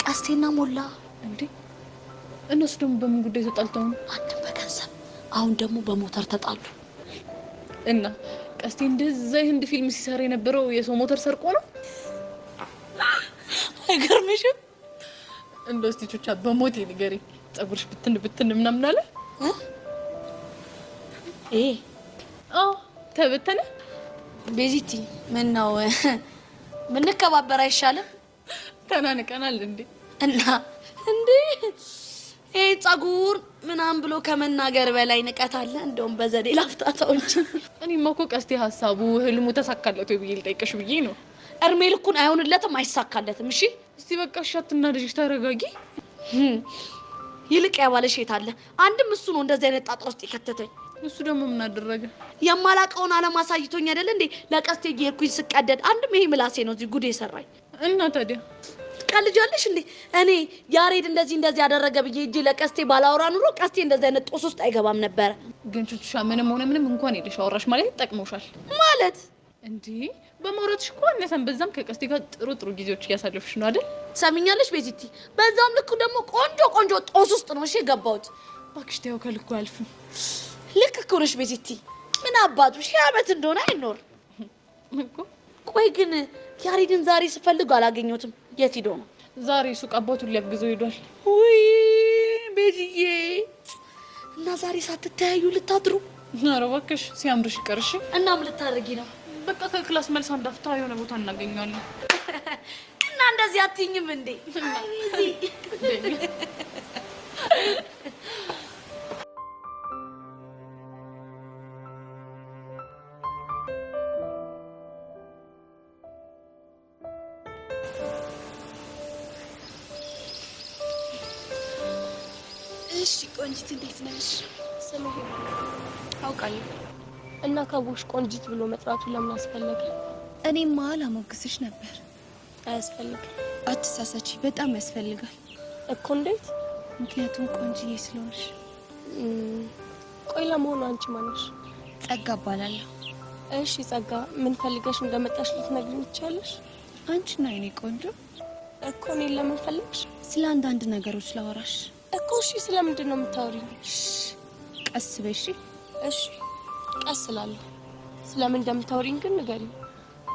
ቀስቴና ሞላ። እንዴ እነሱ ደግሞ በምን ጉዳይ ተጣልተው ነው? አንድም በገንዘብ አሁን ደግሞ በሞተር ተጣሉ። እና ቀስቴ እንደዛ የህንድ ፊልም ሲሰራ የነበረው የሰው ሞተር ሰርቆ ነው? አይገርምሽም? እንደው እስቲ ቹቻ በሞቴ ንገሪኝ፣ ፀጉርሽ ብትን ብትን ምናምን አለ? ተበተነ? ቤዚቲ ምን ነው ምንከባበር አይሻልም? ተናንቀናል እንዴ? እና እንዴ ይሄ ፀጉር ምናምን ብሎ ከመናገር በላይ ንቀት አለ። እንደውም በዘዴ ላፍታታው እንጂ እኔማ እኮ ቀስቴ ሀሳቡ ህልሙ ተሳካለት ወይ ብዬ ልጠይቅሽ ብዬ ነው። እርሜ ልኩን አይሆንለትም፣ አይሳካለትም። እሺ እስቲ በቃ ሻትና ልጅ ተረጋጊ። ይልቅ ያባለሽ የት አለ? አንድም እሱ ነው እንደዚህ አይነት ጣጣ ውስጥ የከተተኝ። እሱ ደግሞ ምን አደረገ? የማላቀውን ዓለም አሳይቶኝ አይደል እንዴ ለቀስቴ እየሄድኩኝ ስቀደድ አንድም ይሄ ምላሴ ነው እዚህ ጉድ የሰራኝ። እና ታዲያ ቀልጃለሽ እንዴ? እኔ ያሬድ እንደዚህ ያደረገ ብዬ እጄ ለቀስቴ ባላወራ ኑሮ ቀስቴ እንደዚህ አይነት ጦስ ውስጥ አይገባም ነበር። ግን ቹቹሻ ምንም ሆነ ምንም እንኳን ሄደሽ አወራሽ ማለት ይጠቅመውሻል ማለት እንዴ? በማውራትሽ እኮ እነሰን በዛም ከቀስቴ ጋር ጥሩ ጊዜዎች እያሳለፍሽ ነው አይደል? ሰሚኛለሽ ቤዚቲ? በዛም ልኩ ደግሞ ቆንጆ ጦስ ውስጥ ነው እሺ የገባሁት። እባክሽ ተይው ከልኩ አያልፍም። ልክ እኮ ነሽ ቤዚቲ። ምን አባቱ ሺህ ዓመት እንደሆነ አይኖር እኮ። ቆይ ግን ያሬድን ዛሬ ስፈልግ አላገኘሁትም። የት ሄዶ ነው? ዛሬ ሱቅ አባቱን ሊያግዘው ሄዷል። ውይ ቤዚዬ፣ እና ዛሬ ሳትተያዩ ልታድሩ? ኧረ እባክሽ ሲያምርሽ ይቀርሽ። እና ምን ልታደርጊ ነው? በቃ ከክላስ መልስ አንዳፍታ የሆነ ቦታ እናገኘዋለን። እና እንደዚህ አትይኝም እንዴ? እሺ ቆንጂት እንዴት ነሽ? ስምህ አውቃለሁ። እና ከቦሽ ቆንጂት ብሎ መጥራቱ ለምን አስፈለገ? እኔማ ላሞግስሽ ነበር። አያስፈልግም። አትሳሳቺ፣ በጣም ያስፈልጋል እኮ። እንዴት? ምክንያቱም ቆንጂዬ ስለሆንሽ። ቆይ ለመሆኑ አንቺ ማነሽ? ጸጋ እባላለሁ። እሺ ጸጋ፣ ምን ፈልገሽ እንደመጣሽ ልትነግሪኝ ትችያለሽ? አንቺና የኔ ቆንጆ እኮ እኔን ለምን ፈለግሽ? ስለ አንዳንድ ነገሮች ላወራሽ እኮ። እሺ ስለምንድን ነው የምታወሪኝ? ቀስ በይ እሺ። እሺ ቀስ እላለሁ። ስለምን እንደምታወሪኝ ግን ንገሪኝ።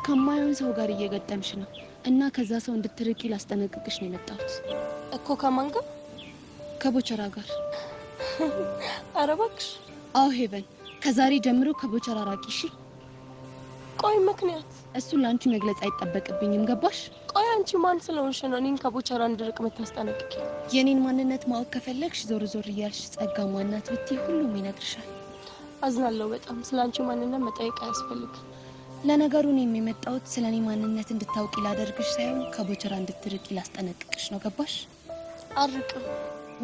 ከማየውን ሰው ጋር እየገጠምሽ ነው እና ከዛ ሰው እንድትርቂ ላስጠነቅቅሽ ነው የመጣሁት። እኮ ከማን ጋር? ከቦቸራ ጋር። ኧረ እባክሽ። አዎ ሄቨን፣ ከዛሬ ጀምሮ ከቦቸራ ራቂ እሺ። ቆይ ምክንያት? እሱን ለአንቺ መግለጽ አይጠበቅብኝም። ገባሽ? ቆይ አንቺ ማን ስለሆንሽ ነው እኔን ከቦቸራ እንድርቅ የምታስጠነቅቂ? የኔን ማንነት ማወቅ ከፈለግሽ ዞር እያልሽ ጸጋ ማናት ብትይ ሁሉም ይነግርሻል። አዝናለሁ በጣም። ስለ አንቺ ማንነት መጠየቅ አያስፈልግም። ለነገሩ እኔም የመጣሁት ስለ እኔ ማንነት እንድታውቂ ላደርግሽ ሳይሆን ከቦቸራ እንድትርቂ ላስጠነቅቅሽ ነው። ገባሽ? አርቅም።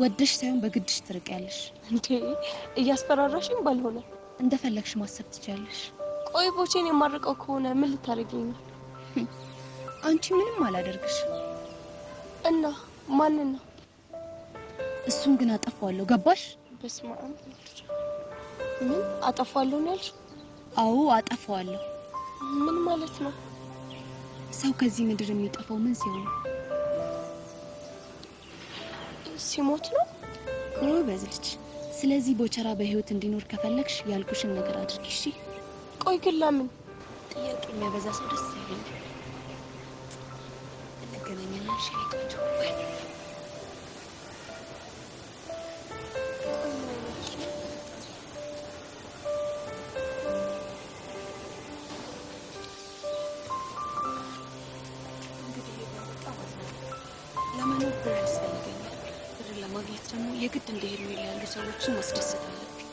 ወደሽ ሳይሆን በግድሽ ትርቂያለሽ። እንዴ እያስፈራራሽኝ ባልሆነ። እንደፈለግሽ ማሰብ ትችያለሽ። ቆይ ቦቼን የማርቀው ከሆነ ምን ልታደርጊኝ ነው? አንቺ ምንም አላደርግሽ። እና ማንን ነው? እሱን ግን አጠፋዋለሁ። ገባሽ? በስመ አብ። ምን አጠፋዋለሁ ነው ያልሽ? አዎ አጠፋዋለሁ። ምን ማለት ነው? ሰው ከዚህ ምድር የሚጠፋው ምን ሲሆን ነው? ሲሞት ነው። ጎበዝ ልጅ። ስለዚህ ቦቸራ በህይወት እንዲኖር ከፈለግሽ ያልኩሽን ነገር አድርጊ እሺ? ቆይ ግን ለምን? ጥያቄ የሚያበዛ ሰው ደስ አይለኝም። እንገናኛለን እሺ? ቆንጆ ለመኖር ብር ያስፈልገኛል። ብር ለማግኘት ደግሞ የግድ እንደ ሄርሜላ ያሉ ሰዎችን ማስደሰት አለብኝ።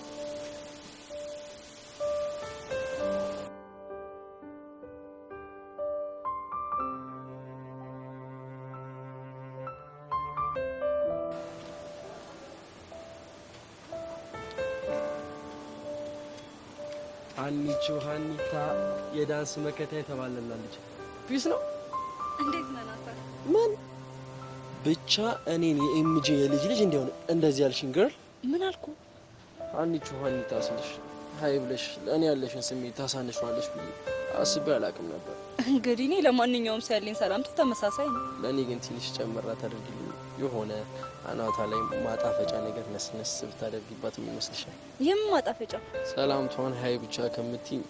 ሀኒቾ ሀኒታ የዳንስ መከታ የተባለላለች ፒስ ነው። እንዴት ነህ ናታ? ምን ብቻ እኔን የኤምጂ የልጅ እንዲሆን እንደዚህ ያልሽኝ ገርል ምን አልኩ? ሀኒቾ ሀኒታ ስልሽ ሀይ ብለሽ ለእኔ ያለሽን ስሜት ታሳንሿለሽ ብዬ አስቤ አላውቅም ነበር። እንግዲህ እኔ ለማንኛውም ሰው ያለኝ ሰላምታ ተመሳሳይ ነው። ለእኔ ግን ትንሽ ጨመራ ታደርግልኝ የሆነ አናቷ ላይ ማጣፈጫ ነገር ነስነስ ብታደርጊባት ይመስልሻል? ይህም ማጣፈጫ ሰላምቷን ሀይ ብቻ ከምትኝ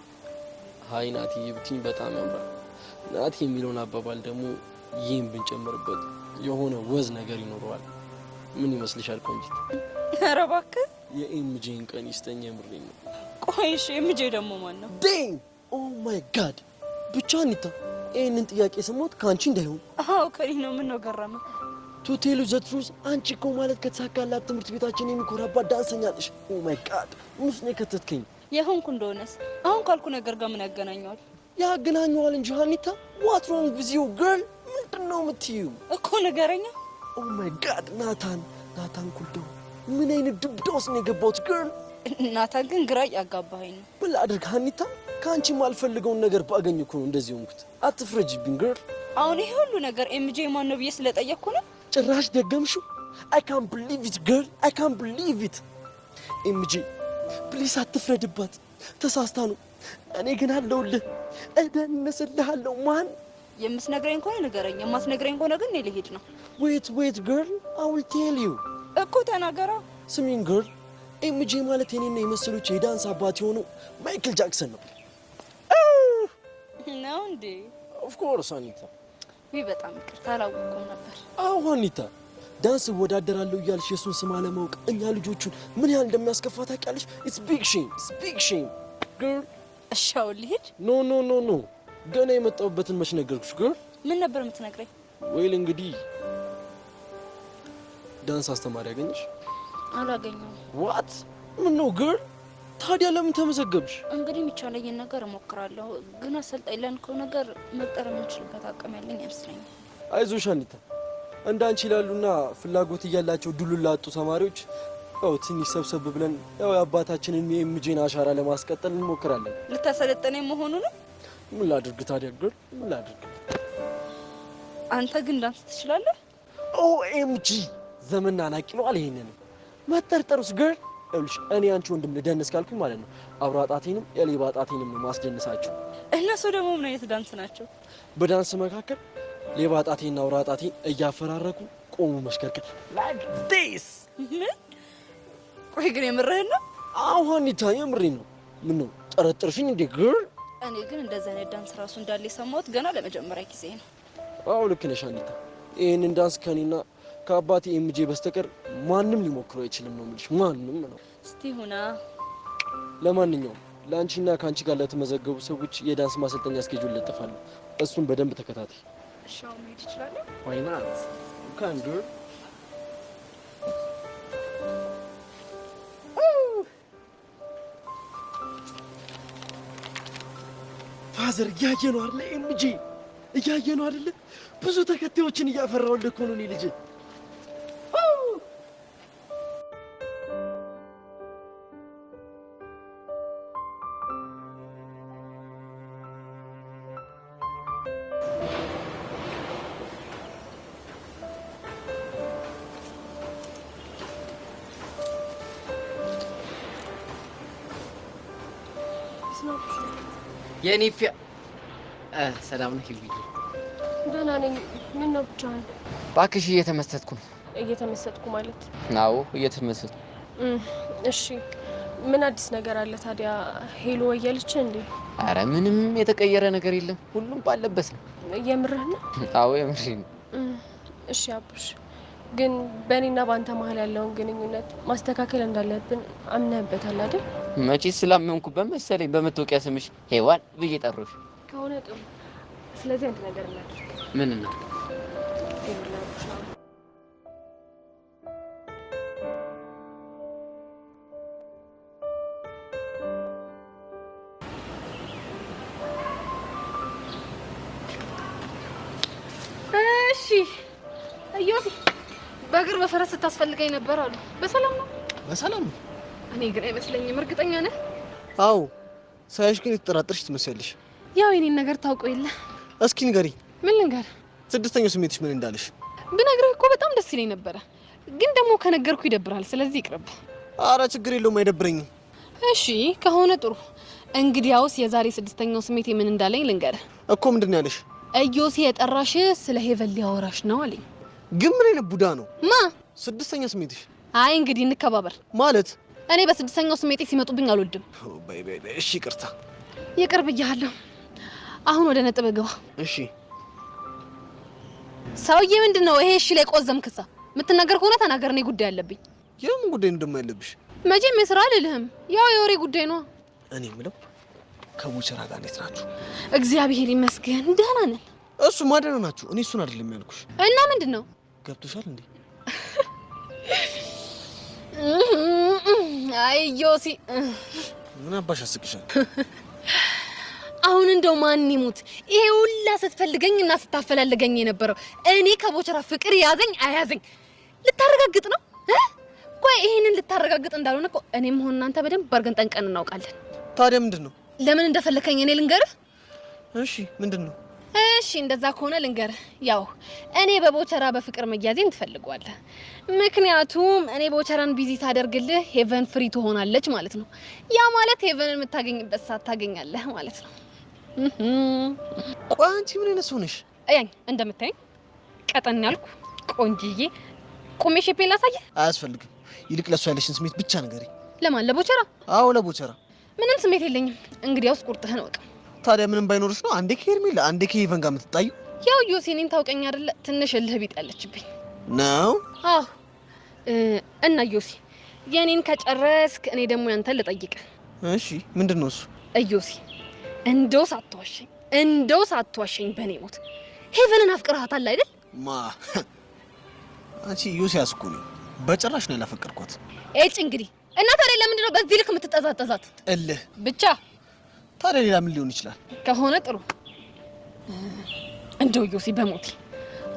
ሀይ ናቲ ብትኝ በጣም ያምራል። ናቲ የሚለውን አባባል ደግሞ ይህን ብንጨምርበት የሆነ ወዝ ነገር ይኖረዋል። ምን ይመስልሻል ቆንጂት? ኧረ እባክህ የኤምጄን ቀን ይስጠኝ። የምሬን ነው። ቆይ እሺ ኤምጄ ደግሞ ማን ነው? ዴን ኦ ማይ ጋድ። ብቻ አኒታ ይህንን ጥያቄ ስሞት ከአንቺ እንዳይሆን። አዎ ከኔ ነው። ምን ነው ገረመ? ቱ ቴል ዩ ዘ ትሩዝ አንቺ እኮ ማለት ከተሳካላት ትምህርት ቤታችን የሚኮራባት ዳንሰኛ ነሽ። ኦ ማይ ጋድ ሙስ ነው የከተትከኝ። የሆንኩ እንደሆነስ አሁን ካልኩ ነገር ጋር ምን ያገናኘዋል? ያገናኘዋል እንጂ ሀኒታ ዋት ሮንግ ዊዝ ዩ ገርል? ምንድን ነው የምትይው እኮ ንገረኛ። ኦ ማይ ጋድ ናታን ኩልዶ ምን አይነት ዱብዳ ውስጥ ነው የገባሁት ገርል? ናታን ግን ግራ ያጋባኸኝ ነው። ምን ላድርግ ሀኒታ? ከአንቺ ማልፈልገውን ነገር ባገኝ እኮ ነው እንደዚህ ሆንኩት። አትፍረጅብኝ ግርል። አሁን ይሄ ሁሉ ነገር ኤምጄ ማን ነው ብዬ ስለጠየቅኩ ነው? ጭራሽ ደገምሽው? I can't believe it girl. I can't believe it. ኤምጄ ፕሊስ አትፍረድባት። ተሳስታ ነው። እኔ ግን አለሁልህ፣ እደንስልሃለሁ። ማን የምትነግረኝ ከሆነ ንገረኝ፣ የማትነግረኝ ከሆነ ግን እኔ ልሄድ ነው። wait girl, I will tell you እኮ ተናገራ። ስሚኝ girl፣ ኤምጄ ማለት የኔና የመሰሎች የዳንስ አባት የሆነው ማይክል ጃክሰን ነው። ነው እንዴ? of course አኒታ። በጣም ይቅርታ አላወቅኩም ነበር። አዎ አኒታ፣ ዳንስ ወዳደራለሁ እያልሽ የሱን ስም አለማወቅ እኛ ልጆቹን ምን ያህል እንደሚያስከፋ ታውቂያለሽ? it's big shame girl። እሺ አሁን ልሄድ? ኖ ገና የመጣሁበትን መች ነገርኩሽ girl? ምን ነበር የምትነግረኝ? ወይል እንግዲህ ዳንስ አስተማሪ ያገኘሽ? አላገኘሁም። what ምን ነው girl? ታዲያ ለምን ተመዘገብሽ? እንግዲህ የሚቻለኝን ነገር እሞክራለሁ፣ ግን አሰልጣኝ ላልከው ነገር መቅጠር የምችልበት አቅም ያለኝ አይመስለኝም። አይዞሽ አኒታ፣ እንዳንቺ ይላሉና ፍላጎት እያላቸው ድሉን ላጡ ተማሪዎች ያው ትንሽ ሰብሰብ ብለን ያው የአባታችንን የኤምጄን አሻራ ለማስቀጠል እንሞክራለን። ልታሰለጥነኝ መሆኑ ነው? ምን ላድርግ ታዲያ ግር? ምን ላድርግ? አንተ ግን ዳንስ ትችላለህ? ኦኤምጂ ዘመን ናቂ ነው አለ። ይሄንን መጠርጠሩስ ግር? እልሽ እኔ አንቺ ወንድም ልደንስ ካልኩኝ ማለት ነው አብራ ጣቴንም የሌባ ጣቴንም ነው ማስደንሳቸው። እነሱ ደግሞ ምን አይነት ዳንስ ናቸው? በዳንስ መካከል ሌባ ጣቴና አብራ ጣቴ እያፈራረቁ ቆሙ መሽከርከር like this። ቆይ ግን የምርህን ነው? አዎ አኒታ የምሬን ነው። ምን ነው ጠረጥርሽኝ እንዴ ግር? እኔ ግን እንደዚህ አይነት ዳንስ ራሱ እንዳለ የሰማሁት ገና ለመጀመሪያ ጊዜ ነው። አዎ ልክ ነሽ አኒታ። ይሄንን ዳንስ ከኔና ከአባቴ ኤምጄ በስተቀር ማንም ሊሞክረው አይችልም ነው የምልሽ። ማንም ነው። እስቲ ሁና። ለማንኛውም ለአንቺና ከአንቺ ጋር ለተመዘገቡ ሰዎች የዳንስ ማሰልጠኛ እስኬጁል ለጥፋለሁ። እሱን በደንብ ተከታታይ። እሺ አሁን መሄድ እችላለሁ? Why not? You can girl. ፋዘር እያየ ነው አይደል? ኤምጄ እያየ ነው አይደል? ብዙ ተከታዮችን እያፈራሁልህ እኮ ነው እኔ ልጅ። የኒፊያ ሰላም ነው ሂዊ? ደህና ነኝ። ምን ነው ብቻህን? እባክሽ እየተመሰጥኩ ነው። እየተመሰጥኩ ማለት? አዎ እየተመሰጥኩ። እሺ ምን አዲስ ነገር አለ ታዲያ? ሄሎ ወየልች እንዴ? አረ ምንም የተቀየረ ነገር የለም፣ ሁሉም ባለበት ነው። የምርህ ነው? አዎ የምሬን ነው። እሺ አብርሽ፣ ግን በእኔና በአንተ መሀል ያለውን ግንኙነት ማስተካከል እንዳለብን አምነህበታል አይደል? መቼ ስላመንኩበት መሰለኝ በመታወቂያ ስምሽ ሄዋን ብዬ ጠሩሽ። ከሆነ ጥሩ። ስለዚህ አንተ ነገር እናድርግ። ምን ነው? እሺ አዮሲ በእግር በፈረስ ስታስፈልገኝ ነበር አሉ። በሰላም ነው? በሰላም ነው። እኔ ግን አይመስለኝም። እርግጠኛ ነህ? አዎ ሳይሽ ግን የተጠራጠርሽ ትመስያለሽ። ያው የኔን ነገር ታውቀው የለ። እስኪ ንገሪ። ምን ልንገር? ስድስተኛው ስሜትሽ ምን እንዳለሽ? ብነግርህ እኮ በጣም ደስ ይለኝ ነበረ፣ ግን ደግሞ ከነገርኩ ይደብራል። ስለዚህ ይቅርብ። አረ ችግር የለውም አይደብረኝም። እሺ ከሆነ ጥሩ። እንግዲያውስ የዛሬ ስድስተኛው ስሜት ምን እንዳለኝ ልንገርህ እኮ። ምንድን ነው ያለሽ? እዮሲ የጠራሽ ስለ ሄቨን ሊያወራሽ ነው አለኝ። ግን ምን አይነት ቡዳ ነው? ማ? ስድስተኛ ስሜትሽ? አይ እንግዲህ እንከባበር ማለት እኔ በስድስተኛው ስሜቴ ሲመጡብኝ አልወድም። በይ በይ በይ። እሺ ይቅርታ። ይቅር ብያለሁ። አሁን ወደ ነጥብ ግባ። እሺ ሰውዬ ምንድን ነው ይሄ? እሺ ላይ ቆዘምክሳ። የምትናገር ከሆነ ተናገር። እኔ ጉዳይ አለብኝ። የምን ጉዳይ ነው ደግሞ ያለብሽ? መቼም የስራ አልልህም፣ ያው የወሬ ጉዳይ ነው። እኔ የምለው ከቡቸራ ጋር እንዴት ናችሁ? እግዚአብሔር ይመስገን ደህና ነን። እሱ ማደና ናችሁ። እኔ እሱን አይደለም ያልኩሽ። እና ምንድን ነው? ገብቶሻል እንዴ? አይ ዮሲ ምን አባሽ አስቅሻል? አሁን እንደው ማን ይሙት ይሄ ሁላ ስትፈልገኝና ስታፈላልገኝ የነበረው እኔ ከቦቸራ ፍቅር ያዘኝ አያዘኝ ልታረጋግጥ ነው? ቆይ ይሄንን ልታረጋግጥ እንዳልሆነ እኮ እኔም ሆነ እናንተ በደንብ አድርገን ጠንቀን እናውቃለን። ታዲያ ምንድነው? ለምን እንደፈለከኝ እኔ ልንገርህ? እሺ ምንድነው? እሺ እንደዛ ከሆነ ልንገርህ። ያው እኔ በቦቸራ በፍቅር መያዜን ትፈልጓለህ። ምክንያቱም እኔ ቦቸራን ቢዚ ታደርግልህ ሄቨን ፍሪ ትሆናለች ማለት ነው። ያ ማለት ሄቨንን የምታገኝበት ሰዓት ታገኛለህ ማለት ነው። ቆይ አንቺ ምን አይነት ሰው ነሽ? አያኝ እንደምታየኝ ቀጠን ያልኩ ቆንጂዬ ቁሜ ሼፔን ላሳየህ? አያስፈልግም። ይልቅ ለሱ ያለሽን ስሜት ብቻ ንገሪኝ። ለማን? ለቦቸራ? አዎ ለቦቸራ። ምንም ስሜት የለኝም። እንግዲያውስ ቁርጥህን እወቅ። ታዲያ ምንም ባይኖርሽ ነው አንዴ ከሄርሜላ አንዴ ከሄቨን ጋር የምትጣዩ? ያው ዮሴኔን ታውቀኝ አይደለ? ትንሽ እልህ ቢጥ ያለችብኝ ነው። አዎ እና ዮሴ የኔን ከጨረስክ እኔ ደግሞ ያንተን ልጠይቅ። እሺ ምንድነው እሱ? ዮሴ እንደው ሳትዋሸኝ በኔ ሞት ሄቨንን አፍቅርሃታል አይደል? ማ አንቺ ዮሴ አስኩኝ በጭራሽ ነው ያላፈቀርኳት። እጭ እንግዲህ እና ታዲያ ለምንድን ነው በዚህ ልክ የምትጠዛጠዛት? እልህ ብቻ። ታዲያ ሌላ ምን ሊሆን ይችላል? ከሆነ ጥሩ። እንደው ዮሴ በሞቴ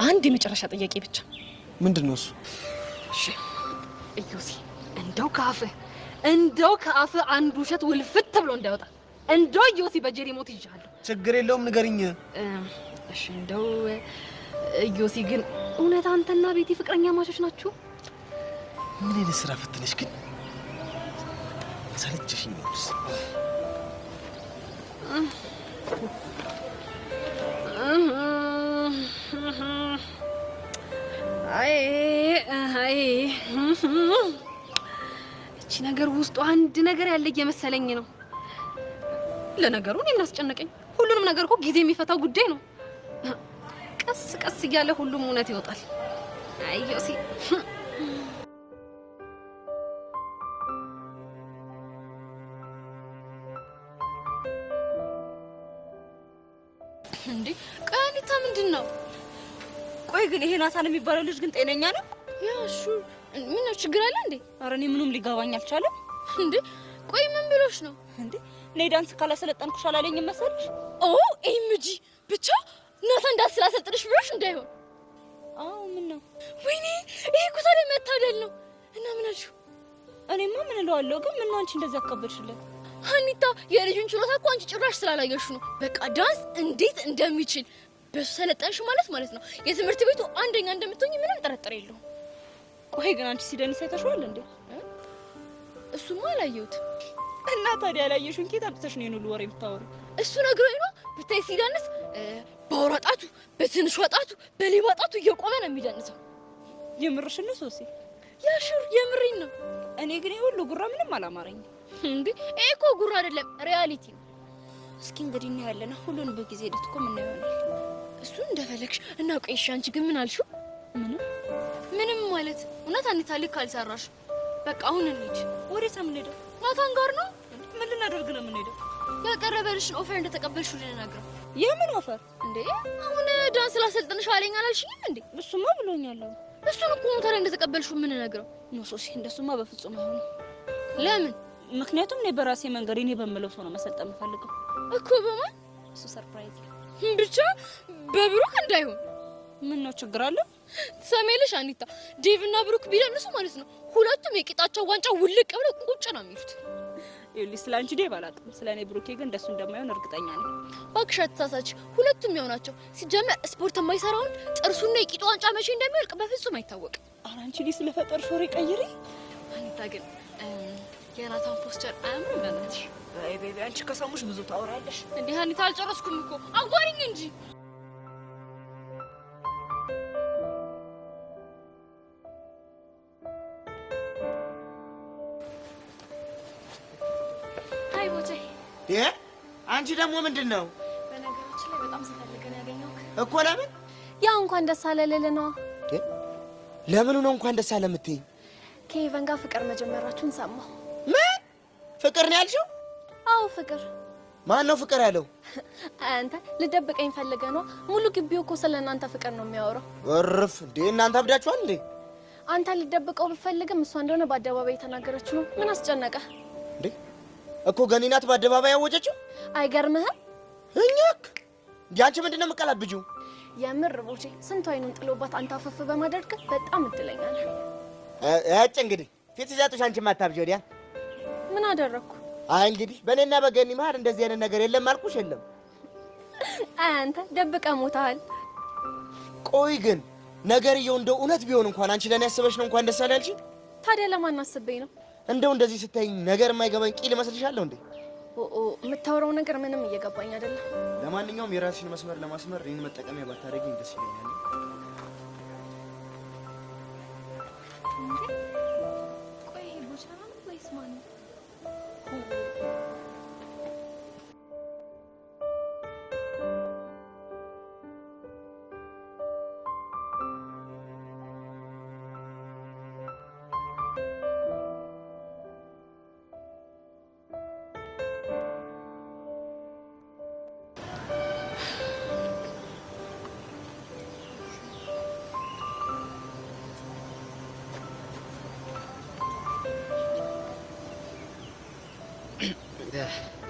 አንድ የመጨረሻ ጥያቄ ብቻ። ምንድነው እሱ? እሺ ዮሴ እንደው ከአፍህ አንድ ውሸት ውልፍት ብሎ እንዳይወጣ እንደው ዮሴ በጀሪ ሞት ይዣለሁ። ችግር የለውም ንገሪኝ። እሺ እንደው ዮሴ ግን እውነት አንተና ቤቲ ፍቅረኛ ማቾች ናችሁ? ምን አይነት ስራ ፈትነሽ ግን ሰለችሽኝ ነው። እቺ ነገር ውስጡ አንድ ነገር ያለ እየመሰለኝ ነው። ለነገሩ እኔ ምን አስጨነቀኝ? ሁሉንም ነገር እኮ ጊዜ የሚፈታው ጉዳይ ነው። ቀስ ቀስ እያለ ሁሉም እውነት ይወጣል። አይ ዮሴ እንዴ ቃኒታ ምንድነው? ቆይ ግን ይሄ ናታን የሚባለው ልጅ ግን ጤነኛ ነው? ያሹ ምን ነው ችግር አለ እንዴ? ኧረ እኔ ምንም ሊገባኝ አልቻለም። እንዴ ቆይ ምን ብሎሽ ነው? እንዴ እኔ ዳንስ ካላሰለጠንኩሽ አላለኝም መሰለሽ? ኦ ኤምጂ ብቻ ናታን ዳንስ ስላሰለጠንሽ ብሎሽ እንዳይሆን። አዎ ምን ነው? ወይኔ ይሄ እኮ ታዲያ መታደል ነው። እና ምን አልሽው? እኔማ ምን እለዋለሁ ግን ምን ነው አንቺ እንደዚህ አከበድሽለት? ሀኒታ የልጁን ችሎታ እኮ አንቺ ጭራሽ ስላላየሽ ነው። በቃ ዳንስ እንዴት እንደሚችል በሱ ሰለጠንሽ ማለት ነው። የትምህርት ቤቱ አንደኛ እንደምትሆኝ ምንም ጥርጥር የለውም። ቆይ ግን አንቺ ሲደንስ አይተሽዋል እንዴ? እሱማ አላየሁት። እና ታዲያ ያላየሽውን ኬት አምጥተሽ ነው የኑሉ ወሬ የምታወሪው? እሱ ነግሮኝ ነው። ብታይ ሲደንስ በአውራ ጣቱ፣ በትንሿ ጣቱ፣ በሌባ ጣቱ እየቆመ ነው የሚደንሰው። የምርሽን ነው ሶሲ? ያሹር የምሬን ነው። እኔ ግን ይሄ ሁሉ ጉራ ምንም አላማረኝም። እንዴ ይሄ እኮ ጉራ አይደለም ሪያሊቲ ነው። እስኪ እንግዲህ እናያለን። ሁሉንም በጊዜ ሂደት እኮ ምን ይሆናል። እሱን እንደፈለግሽ እናውቀሽ። አንቺ ግን ምን አልሽው? ምንም ማለት እውነት አንተ ልክ አልሰራሽ። በቃ አሁን እንሂድ። ወዴት ነው የምንሄደው? ናታን ጋር ነው። ምን ልናደርግ ነው የምንሄደው? ያቀረበልሽን ኦፈር እንደተቀበልሽው ልነግረው። የምን ኦፈር እንዴ? አሁን ዳንስ ላሰልጥንሽ አለኝ አላልሽኝም እንዴ? እሱማ ብሎኛል። እሱን እኮ ነው ታዲያ እንደተቀበልሽው ምን ነግረው ነው? ሶሲ እንደሱማ በፍጹም አይሆንም። ለምን? ምክንያቱም እኔ በራሴ መንገድ እኔ በምለው ሰው ነው መሰልጠን የምፈልገው እኮ። በማን? እሱ ሰርፕራይዝ ብቻ በብሩክ እንዳይሆን። ምን ነው ችግር አለ? ሰሜልሽ አኒታ ዴቭ እና ብሩክ ቢደንሱ ማለት ነው ሁለቱም የቂጣቸው ዋንጫ ውልቅ ብለው ቁጭ ነው የሚሉት። ይኸውልሽ ስለ አንቺ ዴቭ አላውቅም፣ ስለ እኔ ብሩኬ ግን እንደሱ እንደማይሆን እርግጠኛ ነኝ። እባክሽ አትሳሳች፣ ሁለቱም ያው ናቸው። ሲጀመር ስፖርት የማይሰራውን ጥርሱና የቂጡ ዋንጫ መቼ እንደሚወልቅ በፍጹም አይታወቅም። ኧረ አንቺ ልጅ ስለፈጠርሽ ወሬ ቀይሪ። አኒታ ግን የናታን ፖስቸር አያምርም? በእናትሽ አይ ቤቢ አንቺ ከሰሙሽ ብዙ ታወራለሽ። እንዴ አኒታ አልጨረስኩም እኮ አጓሪኝ እንጂ። አይ ቦቼ አንቺ ደግሞ ምንድነው? በነገራችን ላይ በጣም ስፈልገን ያገኘው እኮ ለምን? ያው እንኳን ደስ አለ ልልህ ነዋ። ለምኑ ነው እንኳን ደስ አለ የምትይኝ? ከሄቨን ጋር ፍቅር መጀመራችሁን ሰማሁ። ምን ፍቅር ነው ያልሽው? አዎ ፍቅር። ማን ነው ፍቅር ያለው? አንተ ልደብቀኝ ፈልገህ ነው? ሙሉ ግቢው እኮ ስለ እናንተ ፍቅር ነው የሚያወራው። ወርፍ እንዴ እናንተ አብዳችኋል እንዴ? አንተ ልደብቀው ብፈልግም እሷ እንደሆነ በአደባባይ የተናገረችው ነው። ምን አስጨነቀ እንዴ? እኮ ገኒ ናት በአደባባይ ያወጀችው። አይገርምህም? እኛክ ያንቺ ምንድነው የምቀላብጂው? የምር ቦቼ ስንቱ አይኑን ጥሎባት አንተ አፈፍ በማድረግ በጣም እድለኛ ነህ። እጭ እንግዲህ ፊት ሲሰጡሽ አንቺ ማታብጂ ወዲያ ምን አደረኩ? አይ እንግዲህ በእኔና በገኒ መሀል እንደዚህ አይነት ነገር የለም አልኩሽ። የለም አንተ ደብቀ ሞታል። ቆይ ግን ነገርየው እንደው እውነት ቢሆን እንኳን አንቺ ለኔ ያስበሽ ነው እንኳን ደስ አላልሽ። ታዲያ ለማን አስበኝ ነው? እንደው እንደዚህ ስታይኝ ነገር የማይገባኝ ቂል መስልሻለሁ እንዴ? የምታወራው ነገር ምንም እየገባኝ አይደለም። ለማንኛውም የራስሽን መስመር ለማስመር ይህን መጠቀሚያ ባታደርጊኝ ደስ ይለኛል። ቆይ ቦቻራ ነው ወይስ ማን ነው?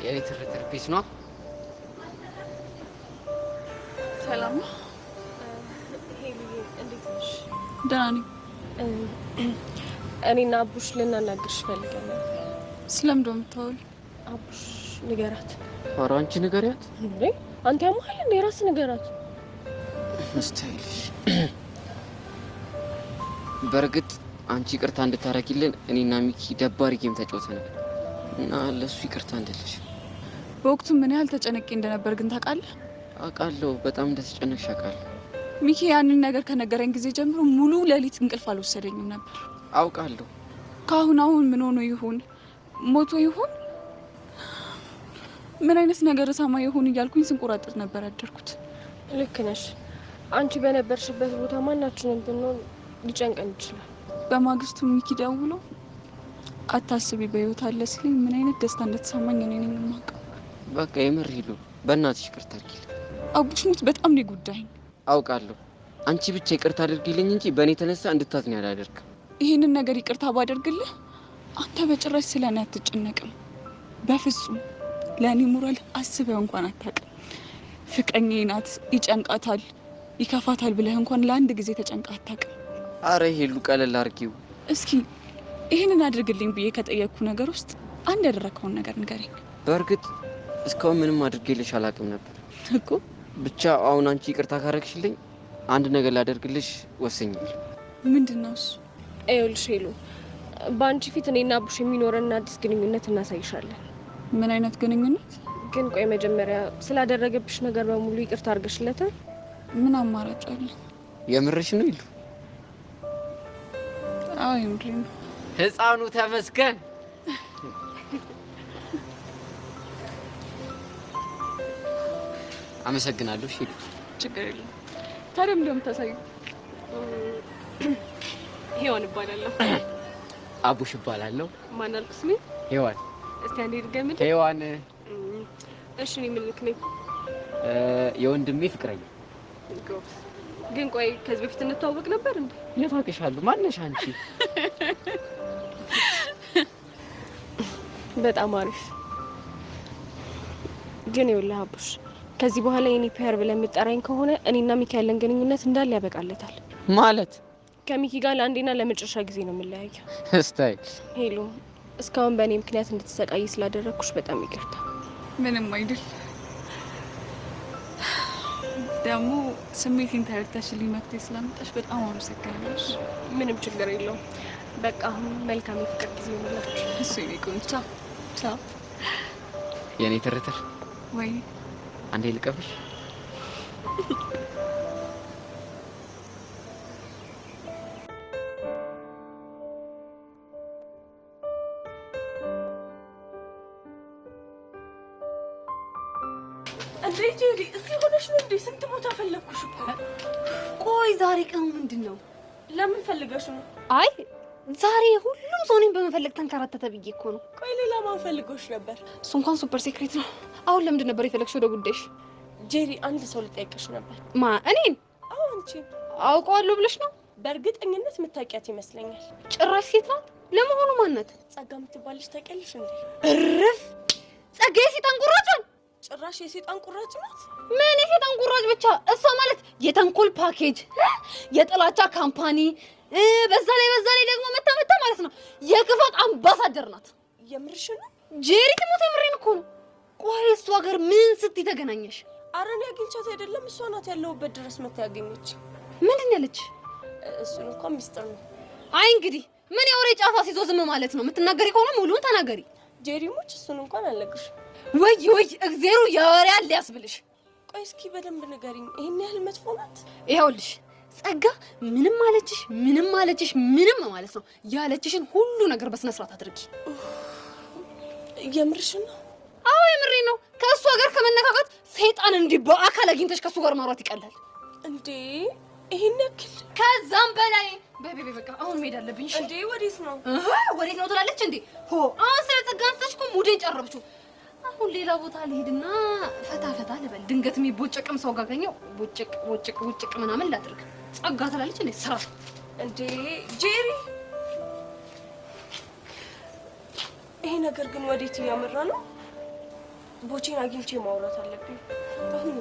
የሪትርትር ፒስ ነው። ሰላም ነው። ሄሊ እንዴት ነሽ? ደህና ነኝ። እኔና አቡሽ ልናናግርሽ ፈልገን ነው። ስለምን ነው የምታወሉ? አቡሽ ንገራት። ኧረ አንቺ ንገሪያት እንዴ! አንተ ያማል እንዴ? ራስ ንገራት። ስታይልሽ በርግጥ አንቺ ይቅርታ እንድታረጊልን እኔና ሚኪ ደባሪ ጌም ተጫውተናል እና ለሱ ይቅርታ እንድልሽ። በወቅቱ ምን ያህል ተጨነቄ እንደነበር ግን ታውቃለህ? አውቃለሁ። በጣም እንደተጨነቅሽ አውቃለሁ። ሚኪ ያንን ነገር ከነገረኝ ጊዜ ጀምሮ ሙሉ ሌሊት እንቅልፍ አልወሰደኝም ነበር። አውቃለሁ። አሁን ምን ሆኖ ይሁን ሞቶ ይሁን ምን አይነት ነገር ሰማ ይሁን እያልኩኝ ስንቆራጠጥ ነበር ያደርኩት። ልክ ነሽ። አንቺ በነበርሽበት ቦታ ማናችንም ብንሆን ሊጨንቀን ይችላል። በማግስቱ ሚኪ ደውሎ አታስቢ በህይወት አለ ሲለኝ ምን አይነት ደስታ እንደተሰማኝ እኔ ነኝ የማውቀው። በቃ የምር ሂሉ በእናትሽ ይቅርታ አድርጊልኝ። አቡሽ ሙት በጣም ነው ጉዳይ። አውቃለሁ። አንቺ ብቻ ይቅርታ አድርጊልኝ እንጂ በእኔ የተነሳ እንድታዝኝ አላደርግም። ይህንን ነገር ይቅርታ ባደርግልህ አንተ በጭራሽ ስለኔ አትጨነቅም። በፍጹም ለእኔ ሞራል አስበህ እንኳን አታውቅም። ፍቅረኛዬ ናት፣ ይጨንቃታል፣ ይከፋታል ብለህ እንኳን ለአንድ ጊዜ ተጨንቃ አታውቅም። አረ ሂሉ ቀለል አድርጊው እስኪ። ይህንን አድርግልኝ ብዬ ከጠየቅኩ ነገር ውስጥ አንድ ያደረግከውን ነገር ንገረኝ። በእርግጥ እስካሁን ምንም አድርጌልሽ አላውቅም ነበር እኮ። ብቻ አሁን አንቺ ይቅርታ ካረግሽልኝ አንድ ነገር ላደርግልሽ ወሰኛለሁ። ምንድን ነው እሱ? ይኸውልሽ ሄሉ፣ በአንቺ ፊት እኔና አቡሽ የሚኖረን አዲስ ግንኙነት እናሳይሻለን። ምን አይነት ግንኙነት? ግን ቆይ መጀመሪያ ስላደረገብሽ ነገር በሙሉ ይቅርታ አድርገሽለታል? ምን አማራጭ አለ? የምርሽ ነው ይሉ? አዎ የምሬ ነው። ህፃኑ ተመስገን። አመሰግናለሁ። እሺ ችግር የለም። ታዲያ ምን እንደምታሳዩ? ሄዋን እባላለሁ። አቡሽ እባላለሁ። ማን አልኩ ስሜ? ሄዋን። እስቲ አንዴ ድገምልኝ። ሄዋን። እሺ እኔ ምን ልክ ነኝ? የወንድሜ ፍቅረኛ። ግን ቆይ ከዚህ በፊት እንተዋወቅ ነበር እንዴ? የታውቅሻለሁ። ማነሽ አንቺ? በጣም አሪፍ። ግን ይኸውልህ አቡሽ፣ ከዚህ በኋላ የኔ ፔር ብለህ የምጠራኝ ከሆነ እኔና ሚኪ ያለን ግንኙነት እንዳለ ያበቃለታል። ማለት ከሚኪ ጋር ለአንዴና ለመጨረሻ ጊዜ ነው የምንለያየው። ስታይ ሄሎ፣ እስካሁን በእኔ ምክንያት እንድትሰቃይ ስላደረግኩሽ በጣም ይቅርታ። ምንም አይደል። ደግሞ ስሜቴን ተረድተሽልኝ መፍትሄ ስላመጣሽ በጣም አመሰግናለሁ። ምንም ችግር የለውም። በቃ አሁን መልካም የፍቅር ጊዜ ይሆንላችሁ። እሱ የኔ ቆንጆ። ቻው። የኔ ትርትር ወይ አንዴ ልቀፍሽ? እንዴ ጄሪ፣ እዚህ ሆነሽ ነው እንዴ? ስንት ቦታ ፈለግኩሽ እኮ። ቆይ ዛሬ ቀኑ ምንድን ነው? ለምን ፈልገሽ ነው? አይ ዛሬ ሁሉም ሰው እኔን በመፈለግ ተንከራተተ ብዬ እኮ ነው። ቆይ ሌላ ማን ፈልጎሽ ነበር? እሱ እንኳን ሱፐር ሴክሬት ነው። አሁን ለምንድን ነበር የፈለግሽ ወደ ጉዳይሽ? ጄሪ፣ አንድ ሰው ልጠይቅሽ ነበር። ማ? እኔን? አዎ አንቺ። አውቀዋለሁ ብለሽ ነው? በእርግጠኝነት የምታውቂያት ይመስለኛል። ጭራሽ ሴት ናት። ለመሆኑ ማን ናት? ጸጋ የምትባልሽ ታውቂያለሽ እንዴ? እርፍ! ጸጋዬ ሴጣን ጉራቷን ጭራሽ የሰይጣን ቁራጭ ናት። ምን የሰይጣን ቁራጭ ብቻ? እሷ ማለት የተንኮል ፓኬጅ፣ የጥላቻ ካምፓኒ፣ በዛ ላይ ደግሞ መታ ማለት ነው የክፋት አምባሳደር ናት። የምርሽ ነው? ጄሪ ትሞት የምሬን እኮ ነው። ቆይ እሷ ጋር ምን ስትይ ተገናኘሽ? ኧረ እኔ አግኝቻት አይደለም፣ እሷ ናት ያለሁበት ድረስ መታ ያገኘች። ምንድን ያለች? እሱን እንኳን ሚስጥር ነው። አይ እንግዲህ ምን የወሬ ጫፋ ሲዞ ዝም ማለት ነው? የምትናገሪ ከሆነ ሙሉውን ተናገሪ። ጄሪሞች እሱን እንኳን አልነግርሽም። ወይ እግዚአብሔር የወሬ አለ ያስብልሽ። ቆይ እስኪ በደንብ ንገሪኝ፣ ይሄን ያህል መጥፎ ናት? ይኸውልሽ ጸጋ፣ ምንም አለችሽ ማለት ነው ያለችሽን ሁሉ ነገር በስነ ስርዓት አድርጊ። የምርሽ ነው? አዎ የምሬ ነው። ከእሷ ጋር ከመነካካት ሰይጣን እንዲህ በአካል አግኝተሽ ከእሱ ጋር ማውራት ይቀላል እንዴ? ይሄን ያክል? ከዛም በላይ በቤቤ በቃ አሁን መሄድ አለብኝ። እንዴ ወዴት ነው? ወዴት ነው ትላለች እንዴ? አሁን ስለ ጸጋ አንስተሽ እኮ ሙዴን ጨረብሽው። አሁን ሌላ ቦታ ልሄድና ፈታ ልበል። ድንገት የሚቦጨቅም ሰው ጋገኘው ቦጭቅ ምናምን ላድርግ። ጸጋ ትላለች እንዴ? ስራ እንዴ ጄሪ፣ ይሄ ነገር ግን ወዴት እያመራ ነው? ቦቼን አግኝቼ ማውራት አለብኝ አሁን።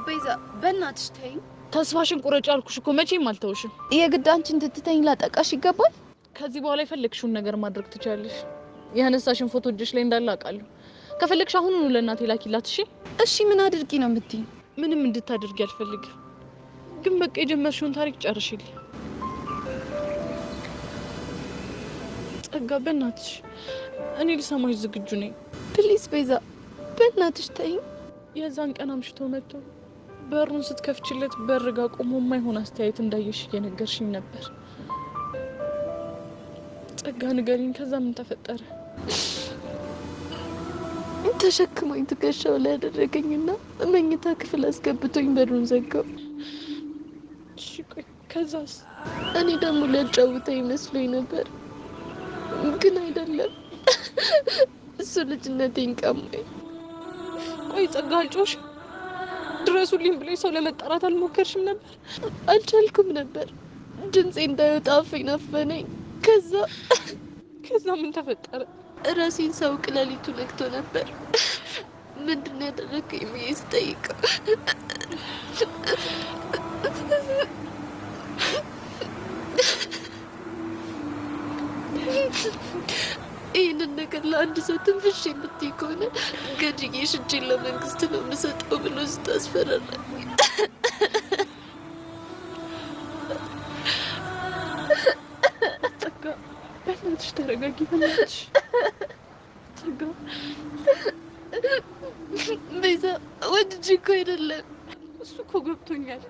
ቤዛ በእናትሽ ተይኝ። ተስፋሽን ቁረጭ አልኩሽ እኮ መቼም አልተውሽም። የግድ አንቺን ትትተኝ ላጠቃሽ ይገባል? ከዚህ በኋላ የፈለግሽውን ነገር ማድረግ ትችያለሽ። ያነሳሽን ፎቶ እጅሽ ላይ እንዳለ አውቃለሁ። ከፈለግሽ አሁኑኑ ለእናቴ ላኪላት። እሺ ምን አድርጊ ነው የምትይኝ? ምንም እንድታደርጊ አልፈልግም፣ ግን በቃ የጀመርሽውን ታሪክ ጨርሽልኝ። ጸጋ በእናትሽ እኔ ልሰማሽ ዝግጁ ነኝ። ፕሊዝ ቤዛ በእናትሽ ተይኝ። የዛን ቀን አምሽቶ መጥቶ በሩን ስትከፍችለት በርጋ ቆሞ የማይሆን አስተያየት እንዳየሽ እየነገርሽኝ ነበር። ጸጋ ንገሪኝ፣ ከዛ ምን ተፈጠረ? ተሸክሞኝ ትከሻው ላይ ያደረገኝና መኝታ ክፍል አስገብቶኝ በሩን ዘጋው። እሺ ቆይ ከዛስ? እኔ ደግሞ ሊያጫውተኝ መስሎኝ ነበር፣ ግን አይደለም። እሱ ልጅነቴን ቀማኝ። ቆይ ጸጋ አልጮሽ? ድረሱልኝ ብለሽ ሰው ለመጣራት አልሞከርሽም ነበር? አልቻልኩም ነበር። ድምጼ እንዳይወጣ አፌን አፈነኝ። ከዛ ምን ተፈጠረ? ራሴን ሳውቅ ሌሊቱ ነግቶ ነበር። ምንድን ነው ያደረገኝ ብዬ ስጠይቀው ይህንን ነገር ለአንድ ሰው ትንፍሽ የምትይ ከሆነ ገድዬ ሽጄን ለመንግስት ነው የምሰጠው ብሎ ስታስፈራራኝ በእናትሽ ተረጋጊ። በእናትሽ ጸጋ፣ ቤዛ ወድጄ እኮ አይደለም። እሱ እኮ ገብቶኛል።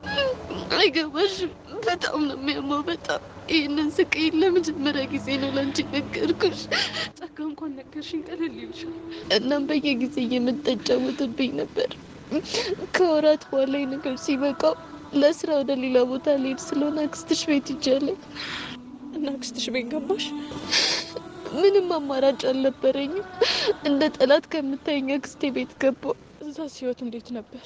አይገባሽም። በጣም ነው የሚያማው። በጣም ይህንን ስቃይ ለመጀመሪያ ጊዜ ነው ለአንቺ ነገርኩሽ። ጸጋ እንኳን ነገርሽኝ ቀለል ይልሻል። እናም በየጊዜ እየምትጫወትብኝ ነበር። ከወራት በኋላ ነገር ሲበቃው ለስራ ወደ ሌላ ቦታ ልሄድ ስለሆነ አክስትሽ ቤት ይጃለኝ እና አክስትሽ ቤት ገባሽ? ምንም አማራጭ አልነበረኝም። እንደ ጠላት ከምታየኝ አክስቴ ቤት ገባሁ። እዛ ህይወት እንዴት ነበር?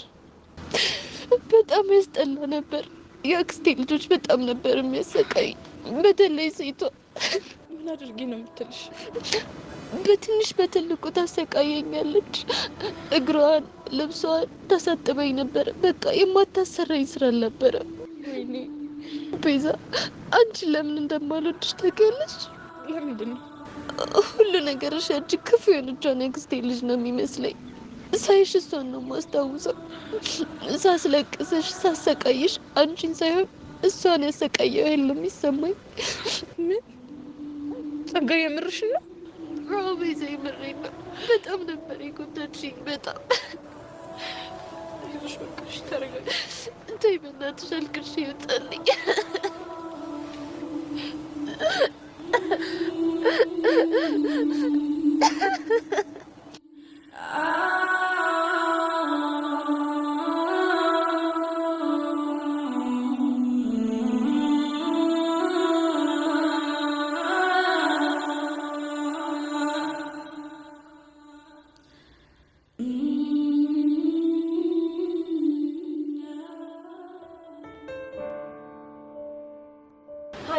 በጣም ያስጠላ ነበር። የአክስቴ ልጆች በጣም ነበር የሚያሰቃይ፣ በተለይ ሴቷ። ምን አድርጊ ነው የምትልሽ? በትንሽ በትልቁ ታሰቃየኛለች። እግሯን፣ ልብሷን ታሳጥበኝ ነበር። በቃ የማታሰራኝ ስራ አልነበረም። ወይኔ ቤዛ፣ አንቺ ለምን እንደማልወድሽ ታውቂያለሽ? ለምንድን ነው? ሁሉ ነገርሽ ያቺ ክፉ የሆነቿን የአክስቴ ልጅ ነው የሚመስለኝ። ሳይሽ እሷን ነው የማስታውሰው። ሳስለቅስሽ፣ ሳሰቃይሽ አንቺን ሳይሆን እሷን ያሰቃየው የለም የሚሰማኝ። ምን ጸጋ፣ የምርሽ ነው? አዎ ቤዛ፣ የምሬን ነው። በጣም ነበር የጎዳችኝ። በጣም ይኸውልሽ፣ በቃ እሺ ተረጋጊ። ተይ በእናትሽ፣ አልቅሽ ይወጣልኝ።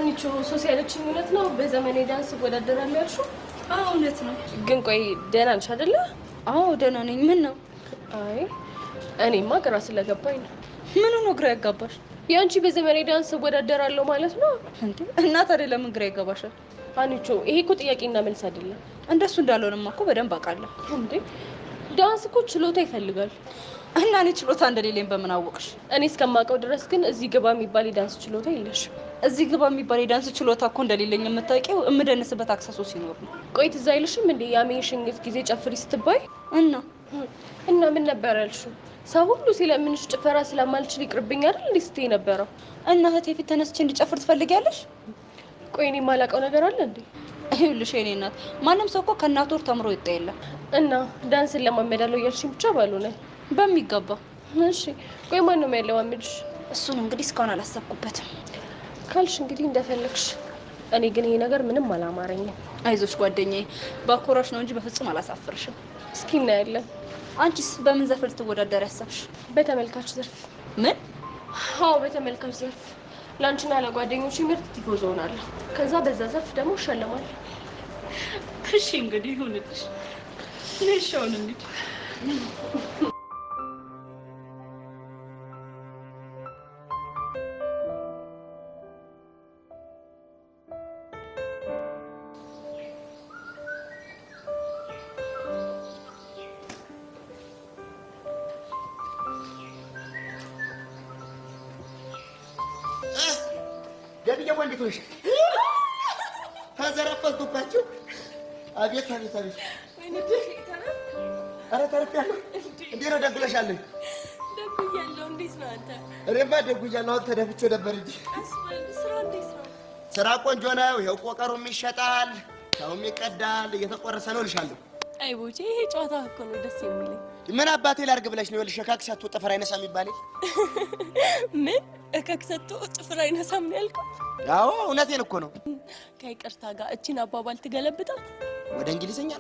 አንቺ ሶሲ ያለችኝ እውነት ነው? በዘመኔ ዳንስ ወዳደራለሁ ያልሽው? አዎ እውነት ነው። ግን ቆይ ደህና ነሽ አይደለ? አዎ ደህና ነኝ። ምን ነው? አይ እኔማ ግራ ስለገባኝ ነው። ምን ነው ግራ ያጋባሽ? ያንቺ በዘመኔ ዳንስ ወዳደራለሁ ማለት ነው እንዴ? እና ታዲያ ለምን ግራ ያጋባሻል? አንቺ ይሄ እኮ ጥያቄና መልስ አይደለም። እንደሱ እንዳልሆነማ እኮ በደንብ አውቃለሁ። እንዴ ዳንስ እኮ ችሎታ ይፈልጋል። እና እኔ ችሎታ እንደሌለኝ በምን አወቅሽ? እኔ እስከማውቀው ድረስ ግን እዚህ ግባ የሚባል የዳንስ ችሎታ የለሽም። እዚህ ግባ የሚባል የዳንስ ችሎታ እኮ እንደሌለኝ የምታውቂው እምደንስበት አክሰሶ ሲኖር ነው። ቆይ ትዝ አይልሽም እንዴ ያሜንሽንግት ጊዜ ጨፍሪ ስትባይ? እና ምን ነበር ያልሽው? ሰው ሁሉ ሲለምንሽ ጭፈራ ስለማልችል ይቅርብኝ አይደል እንዴ ስትይ ነበረው? እና እህቴ ፊት ተነስቼ እንድጨፍር ትፈልጊያለሽ? ቆይ እኔ የማላውቀው ነገር አለ እንዴ? ይኸውልሽ የኔ እናት ማንም ሰው እኮ ከእናቱ ወር ተምሮ ይወጣ የለም። እና ዳንስን ለማመዳለው እያልሽኝ ብቻ ባልሆነ በሚገባ። እሺ ቆይ ማን ነው የሚያለማምድሽ? እሱን እንግዲህ እስካሁን አላሰብኩበትም ካልሽ እንግዲህ እንደፈለግሽ። እኔ ግን ይሄ ነገር ምንም አላማረኝም። አይዞሽ ጓደኛዬ፣ ባኮራሽ ነው እንጂ በፍጹም አላሳፍርሽም። እስኪ እናያለን። አንቺስ በምን ዘርፍ ልትወዳደር ያሰብሽ? በተመልካች ዘርፍ። ምን? አዎ በተመልካች ዘርፍ። ላንቺና ለጓደኞች ምርጥ ቲፎዞ ሆናለሁ። ከዛ በዛ ዘርፍ ደግሞ እሸለማለሁ። እሺ እንግዲህ ይሁንልሽ። ለሻውን እንዴ ደብዬ ወንዲት ነሽ? ተዘረፈልኩባችሁ። አቤት አቤት አቤት! ኧረ ተርፌያለሁ። እንዴት ነው ደጉለሻለሁ? ደጉያለሁ። እንዴት ነው አንተ? እኔማ ደጉያለሁ። አሁን ተደፍቼ ነበር እንጂ። ስራ እንዴት ነው? ስራ ቆንጆ ነው። ይኸው ቆቀሩም ይሸጣል፣ ሰውም ይቀዳል፣ እየተቆረሰ ነው እልሻለሁ። አይ ቦቼ፣ ይሄ ጨዋታ እኮ ነው ደስ የሚለኝ። ምን አባቴ ላድርግ ብለሽ ነው? ይኸውልሽ እካክ ሰጥቶ ጥፍር አይነሳም የሚባለው። ምን እካክ ሰጥቶ ጥፍር አይነሳም ነው ያልከው? አዎ እውነቴን እኮ ነው። ከይቅርታ ጋር እቺን አባባል ትገለብጣት ወደ እንግሊዝኛ?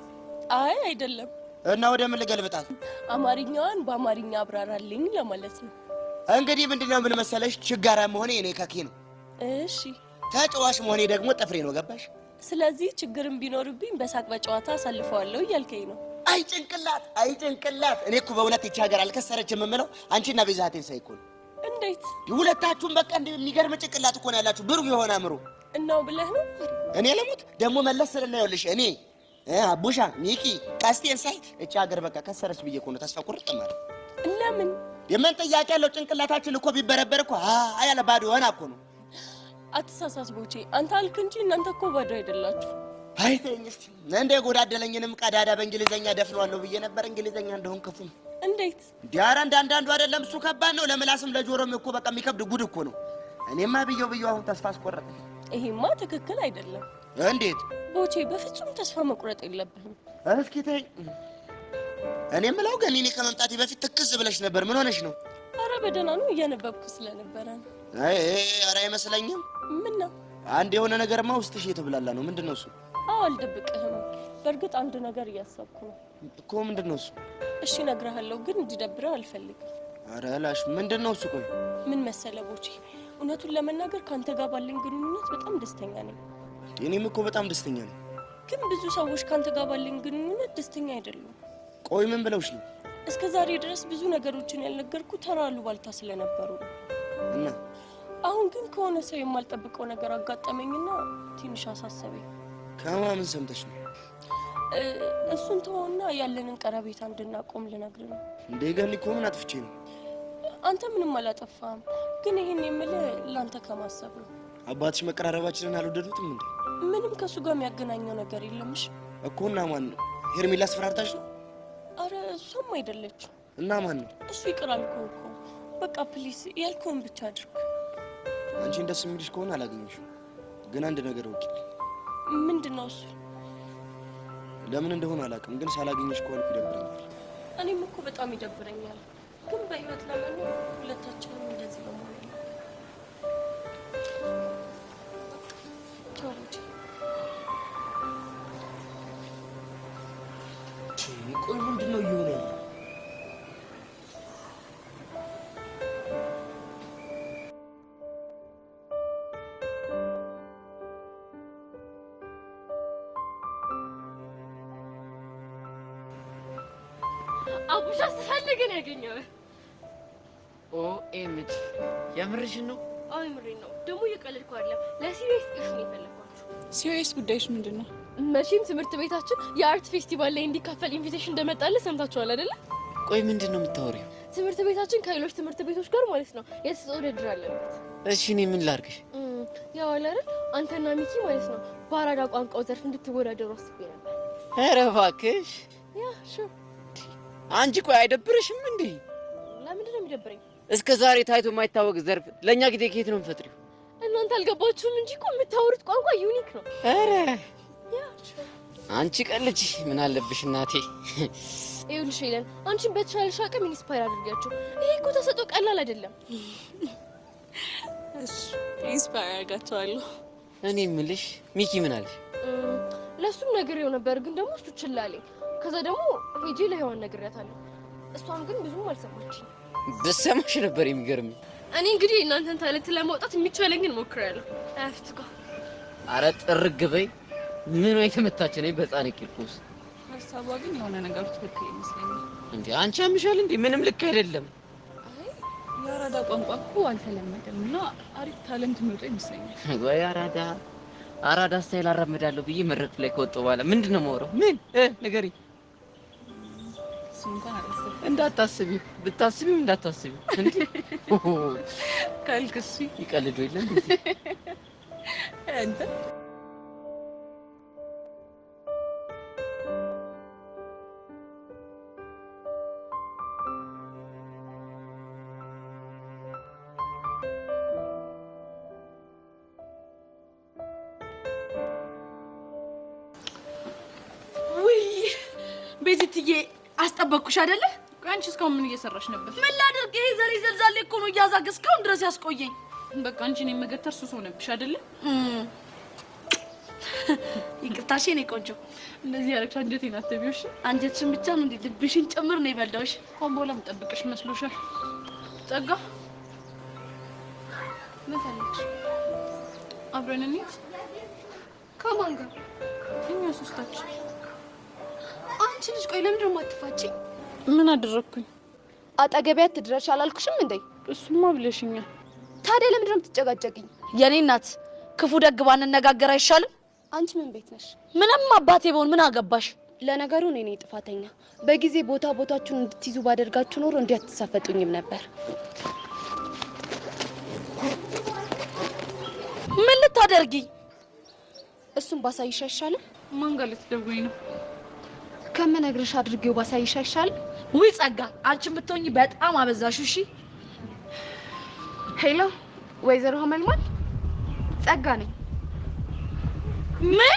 አይ አይደለም። እና ወደ ምን ልገልብጣት? አማርኛዋን በአማርኛ አብራራልኝ ለማለት ነው። እንግዲህ ምንድነው ምን መሰለሽ፣ ችጋራ መሆኔ እኔ ካኬ ነው። እሺ ተጫዋች መሆኔ ደግሞ ጥፍሬ ነው። ገባሽ? ስለዚህ ችግርም ቢኖርብኝ በሳቅ በጨዋታ አሳልፈዋለሁ እያልከኝ ነው። አይ ጭንቅላት፣ አይ ጭንቅላት! እኔ እኮ በእውነት ይቺ ሀገር አልከሰረችም የምለው አንቺና ቤዛቴን ሳይ እኮ ነው። እንዴት? ሁለታችሁም በቃ የሚገርም ጭንቅላት እኮ ነው ያላችሁ፣ ብሩህ የሆነ አእምሮ። እናው ብለህ ነው? እኔ ለሙት ደግሞ መለስ ስልና ይኸውልሽ እኔ አቡሻ ሚኪ ቀስቴን ሳይ እቺ ሀገር በቃ ከሰረች ብዬ እኮ ነው ተስፋ ቁርጥ ማለት። ለምን? የምን ጥያቄ ያለው? ጭንቅላታችን እኮ ቢበረበር እኮ ያለ ባዶ ሆና እኮ ነው። አትሳሳት ቦቼ፣ አንተ አልክ እንጂ እናንተ እኮ ባዶ አይደላችሁ። አይ ተይኝ እስቲ። እንደ ጎዳደለኝንም ቀዳዳ በእንግሊዘኛ ደፍነዋለሁ ብዬ ነበር። እንግሊዘኛ እንደሆን ክፉ ነው። እንዴት? ዲያራ እንዳንዳንዱ አይደለም። እሱ ከባድ ነው፣ ለምላስም ለጆሮም እኮ በቃ የሚከብድ ጉድ እኮ ነው። እኔማ ብየው አሁን ተስፋ አስቆረጠኝ። ይሄማ ትክክል አይደለም። እንዴት? ቦቼ በፍጹም ተስፋ መቁረጥ የለብህም። እስኪ ተይ። እኔ የምለው ግን እኔ ከመምጣቴ በፊት ትክዝ ብለሽ ነበር። ምን ሆነሽ ነው? አረ በደህና ነው፣ እያነበብኩ ስለነበረ ነው። አይ አረ አይመስለኝም። ምን ነው? አንድ የሆነ ነገርማ ውስጥሽ የተብላላ ነው። ምንድን ነው እሱ? አዎ አልደብቅህም። በእርግጥ አንድ ነገር እያሰብኩ ነው እኮ። ምንድን ነው እሱ? እሺ እነግርሃለሁ፣ ግን እንዲደብረህ አልፈልግም። አረ ላሽ ምንድን ነው እሱ? ቆይ ምን መሰለህ ቦቼ፣ እውነቱን ለመናገር ካንተ ጋር ባለኝ ግንኙነት በጣም ደስተኛ ነኝ። እኔም እኮ በጣም ደስተኛ ነኝ። ግን ብዙ ሰዎች ካንተ ጋር ባለኝ ግንኙነት ደስተኛ አይደሉም። ቆይ ምን ብለውሽ ነው? እስከ ዛሬ ድረስ ብዙ ነገሮችን ያልነገርኩ ተራ አሉባልታ ስለነበሩ ነው። እና አሁን ግን ከሆነ ሰው የማልጠብቀው ነገር አጋጠመኝና ትንሽ አሳሰበኝ። ከማን ሰምተሽ ነው? እሱን ተወውና ያለንን ቀረቤታ እንድናቆም ልነግርህ ነው። እንዴ ገኒ እኮ ምን አጥፍቼ ነው? አንተ ምንም አላጠፋህም። ግን ይሄን የምልህ ላንተ ከማሰብ ነው። አባትሽ መቀራረባችንን አልወደዱትም እንዴ? ምንም ከሱ ጋር የሚያገናኘው ነገር የለምሽ እኮ። እና ማን ነው? ሄርሜላ አስፈራርታሽ ነው? አረ እሷም አይደለችም። እና ማን ነው? እሱ ይቅር አልኩህ እኮ። በቃ ፕሊስ ያልኩህን ብቻ አድርግ። አንቺን ደስ የሚልሽ ከሆነ አላገኘሽም። ግን አንድ ነገር ወቂ። ምንድን ነው እሱ? ለምን እንደሆነ አላውቅም፣ ግን ሳላገኘሽ ከሆነ ይደብረኛል። እኔም እኮ በጣም ይደብረኛል። ግን በህይወት ለመኖር ሁለታችንም እንደዚህ በመሆን ቆይ ምንድን ነው እየሆነ ያለው? አቡሻ ስፈልግ ነው ያገኘው። ኦኤምጂ የምርሽን ነው? አይ ምሬን ነው። ደግሞ እየቀለድኩ አይደለም። ለሲሪየስ ኢሹ ነው የፈለኳችሁ። ሲሪየስ ጉዳይሽ ምንድን ነው? መቼም ትምህርት ቤታችን የአርት ፌስቲቫል ላይ እንዲካፈል ኢንቪቴሽን እንደመጣልህ ሰምታችኋል አይደለ? ቆይ ምንድን ነው የምታወሪው? ትምህርት ቤታችን ከሌሎች ትምህርት ቤቶች ጋር ማለት ነው የተሰጠው ውድድር አለበት። እሺ እኔ ምን ላድርግሽ? ያው አለ አይደል አንተና ሚኪ ማለት ነው በአራዳ ቋንቋው ዘርፍ እንድትወዳደሩ አስቤ ነበር። ኧረ እባክሽ ያ ሹ አንቺ ቆይ አይደብርሽም እንዴ? ለምንድን ነው የሚደብረኝ? እስከ ዛሬ ታይቶ የማይታወቅ ዘርፍ ለእኛ ጊዜ ከየት ነው የምፈጥሪው? እናንተ አልገባችሁም እንጂ እኮ የምታወሩት ቋንቋ ዩኒክ ነው። ኧረ አንቺ ቀልጂ ምን አለብሽ እናቴ። ይኸውልሽ ሄለን አንቺን በተሻለሽ አቅም ኢንስፓየር አድርጋችሁ። ይሄ እኮ ተሰጥኦ ቀላል አይደለም። እሺ ኢንስፓየር አድርጋችኋለሁ። እኔ የምልሽ ሚኪ ምን አለሽ? ለሱም ነግሬው ነበር ግን ደግሞ እሱ ችላ አለኝ። ከዛ ደግሞ ሄጄ ለሔዋን ነግሬያታለሁ። እሷም ግን ብዙም አልሰማችኝ። ብትሰማሽ ነበር የሚገርምኝ። እኔ እንግዲህ እናንተን ታለንት ለማውጣት የሚቻለኝን ሞክሬያለሁ። አፍትካ አረ ጥርግ በይ። ምን ወይ ተመታች ነኝ በጻነ ቂርቆስ። ሀሳቧ ግን የሆነ ነገሩ ትክክል ይመስለኛል። እንዴ አንቺ አምሻል እንዴ? ምንም ልክ አይደለም። አይ የአራዳ ቋንቋ እኮ አልተለመደም እና አሪፍ ታለንት የሚወጣ ይመስለኛል። ወይ አራዳ ስታይል አራምዳለሁ ብዬ መድረክ ላይ ከወጣሁ በኋላ ምንድን ነው የማወራው? ምን ንገሪኝ። እሱ እንኳን አላሰብኩም። እንዳታስቢ ብታስቢም እንዳታስቢ እንዴ ካልክሲ ይቀልዱ የለም አንተ ቤትዬ አስጠበቅኩሽ አይደለ? ቆይ አንቺ እስካሁን ምን እየሰራሽ ነበር? ምን ላድርግ? ይሄ ዘሬ ዘልዛሌ እኮ ነው እያዛገ እስካሁን ድረስ ያስቆየኝ። በቃ አንቺ እኔን መገተር ሱስ ሆነብሽ አይደለ? ይቅርታሽ የኔ ቆንጆ። እንደዚህ ያረግሽ አንጀቴን አትቢውሽ። አንጀትሽን ብቻ ነው እንዴ ልብሽን ጭምር ነው የበላውሽ። እንኳን በኋላ የምጠብቅሽ መስሎሻል? ጸጋ ምን ፈልግሽ? አብረን እንሂድ። ከማን ጋር? እኛ ሶስታችን። አንቺ ልጅ ቆይ ለምንድን ነው የማትፋጪኝ? ምን አደረኩኝ? አጠገቢያት ትድረሽ አላልኩሽም እንዴ? እሱማ ብለሽኛል። ታዲያ ለምንድን ነው የምትጨቃጨቂኝ? የኔ እናት ክፉ ደግ ባንነጋገር አይሻልም? አንቺ ምን ቤት ነሽ? ምንም አባቴ በሆን ምን አገባሽ? ለነገሩ እኔ ነኝ ጥፋተኛ። በጊዜ ቦታችሁን እንድትይዙ ባደርጋችሁ ኖሮ እንዲህ አትሳፈጡኝም ነበር። ምን ልታደርጊ? እሱን ባሳይሽ አይሻልም? ማን ጋር ልትደውይ ነው? ከመነግርሽ አድርጌው ባሳይሽ አይሻልም? ውይ ጸጋ፣ አንቺ የምትሆኚ በጣም አበዛሽ። እሺ ሄሎ፣ ወይዘሮ ሀመልማል ጸጋ ነኝ። ምን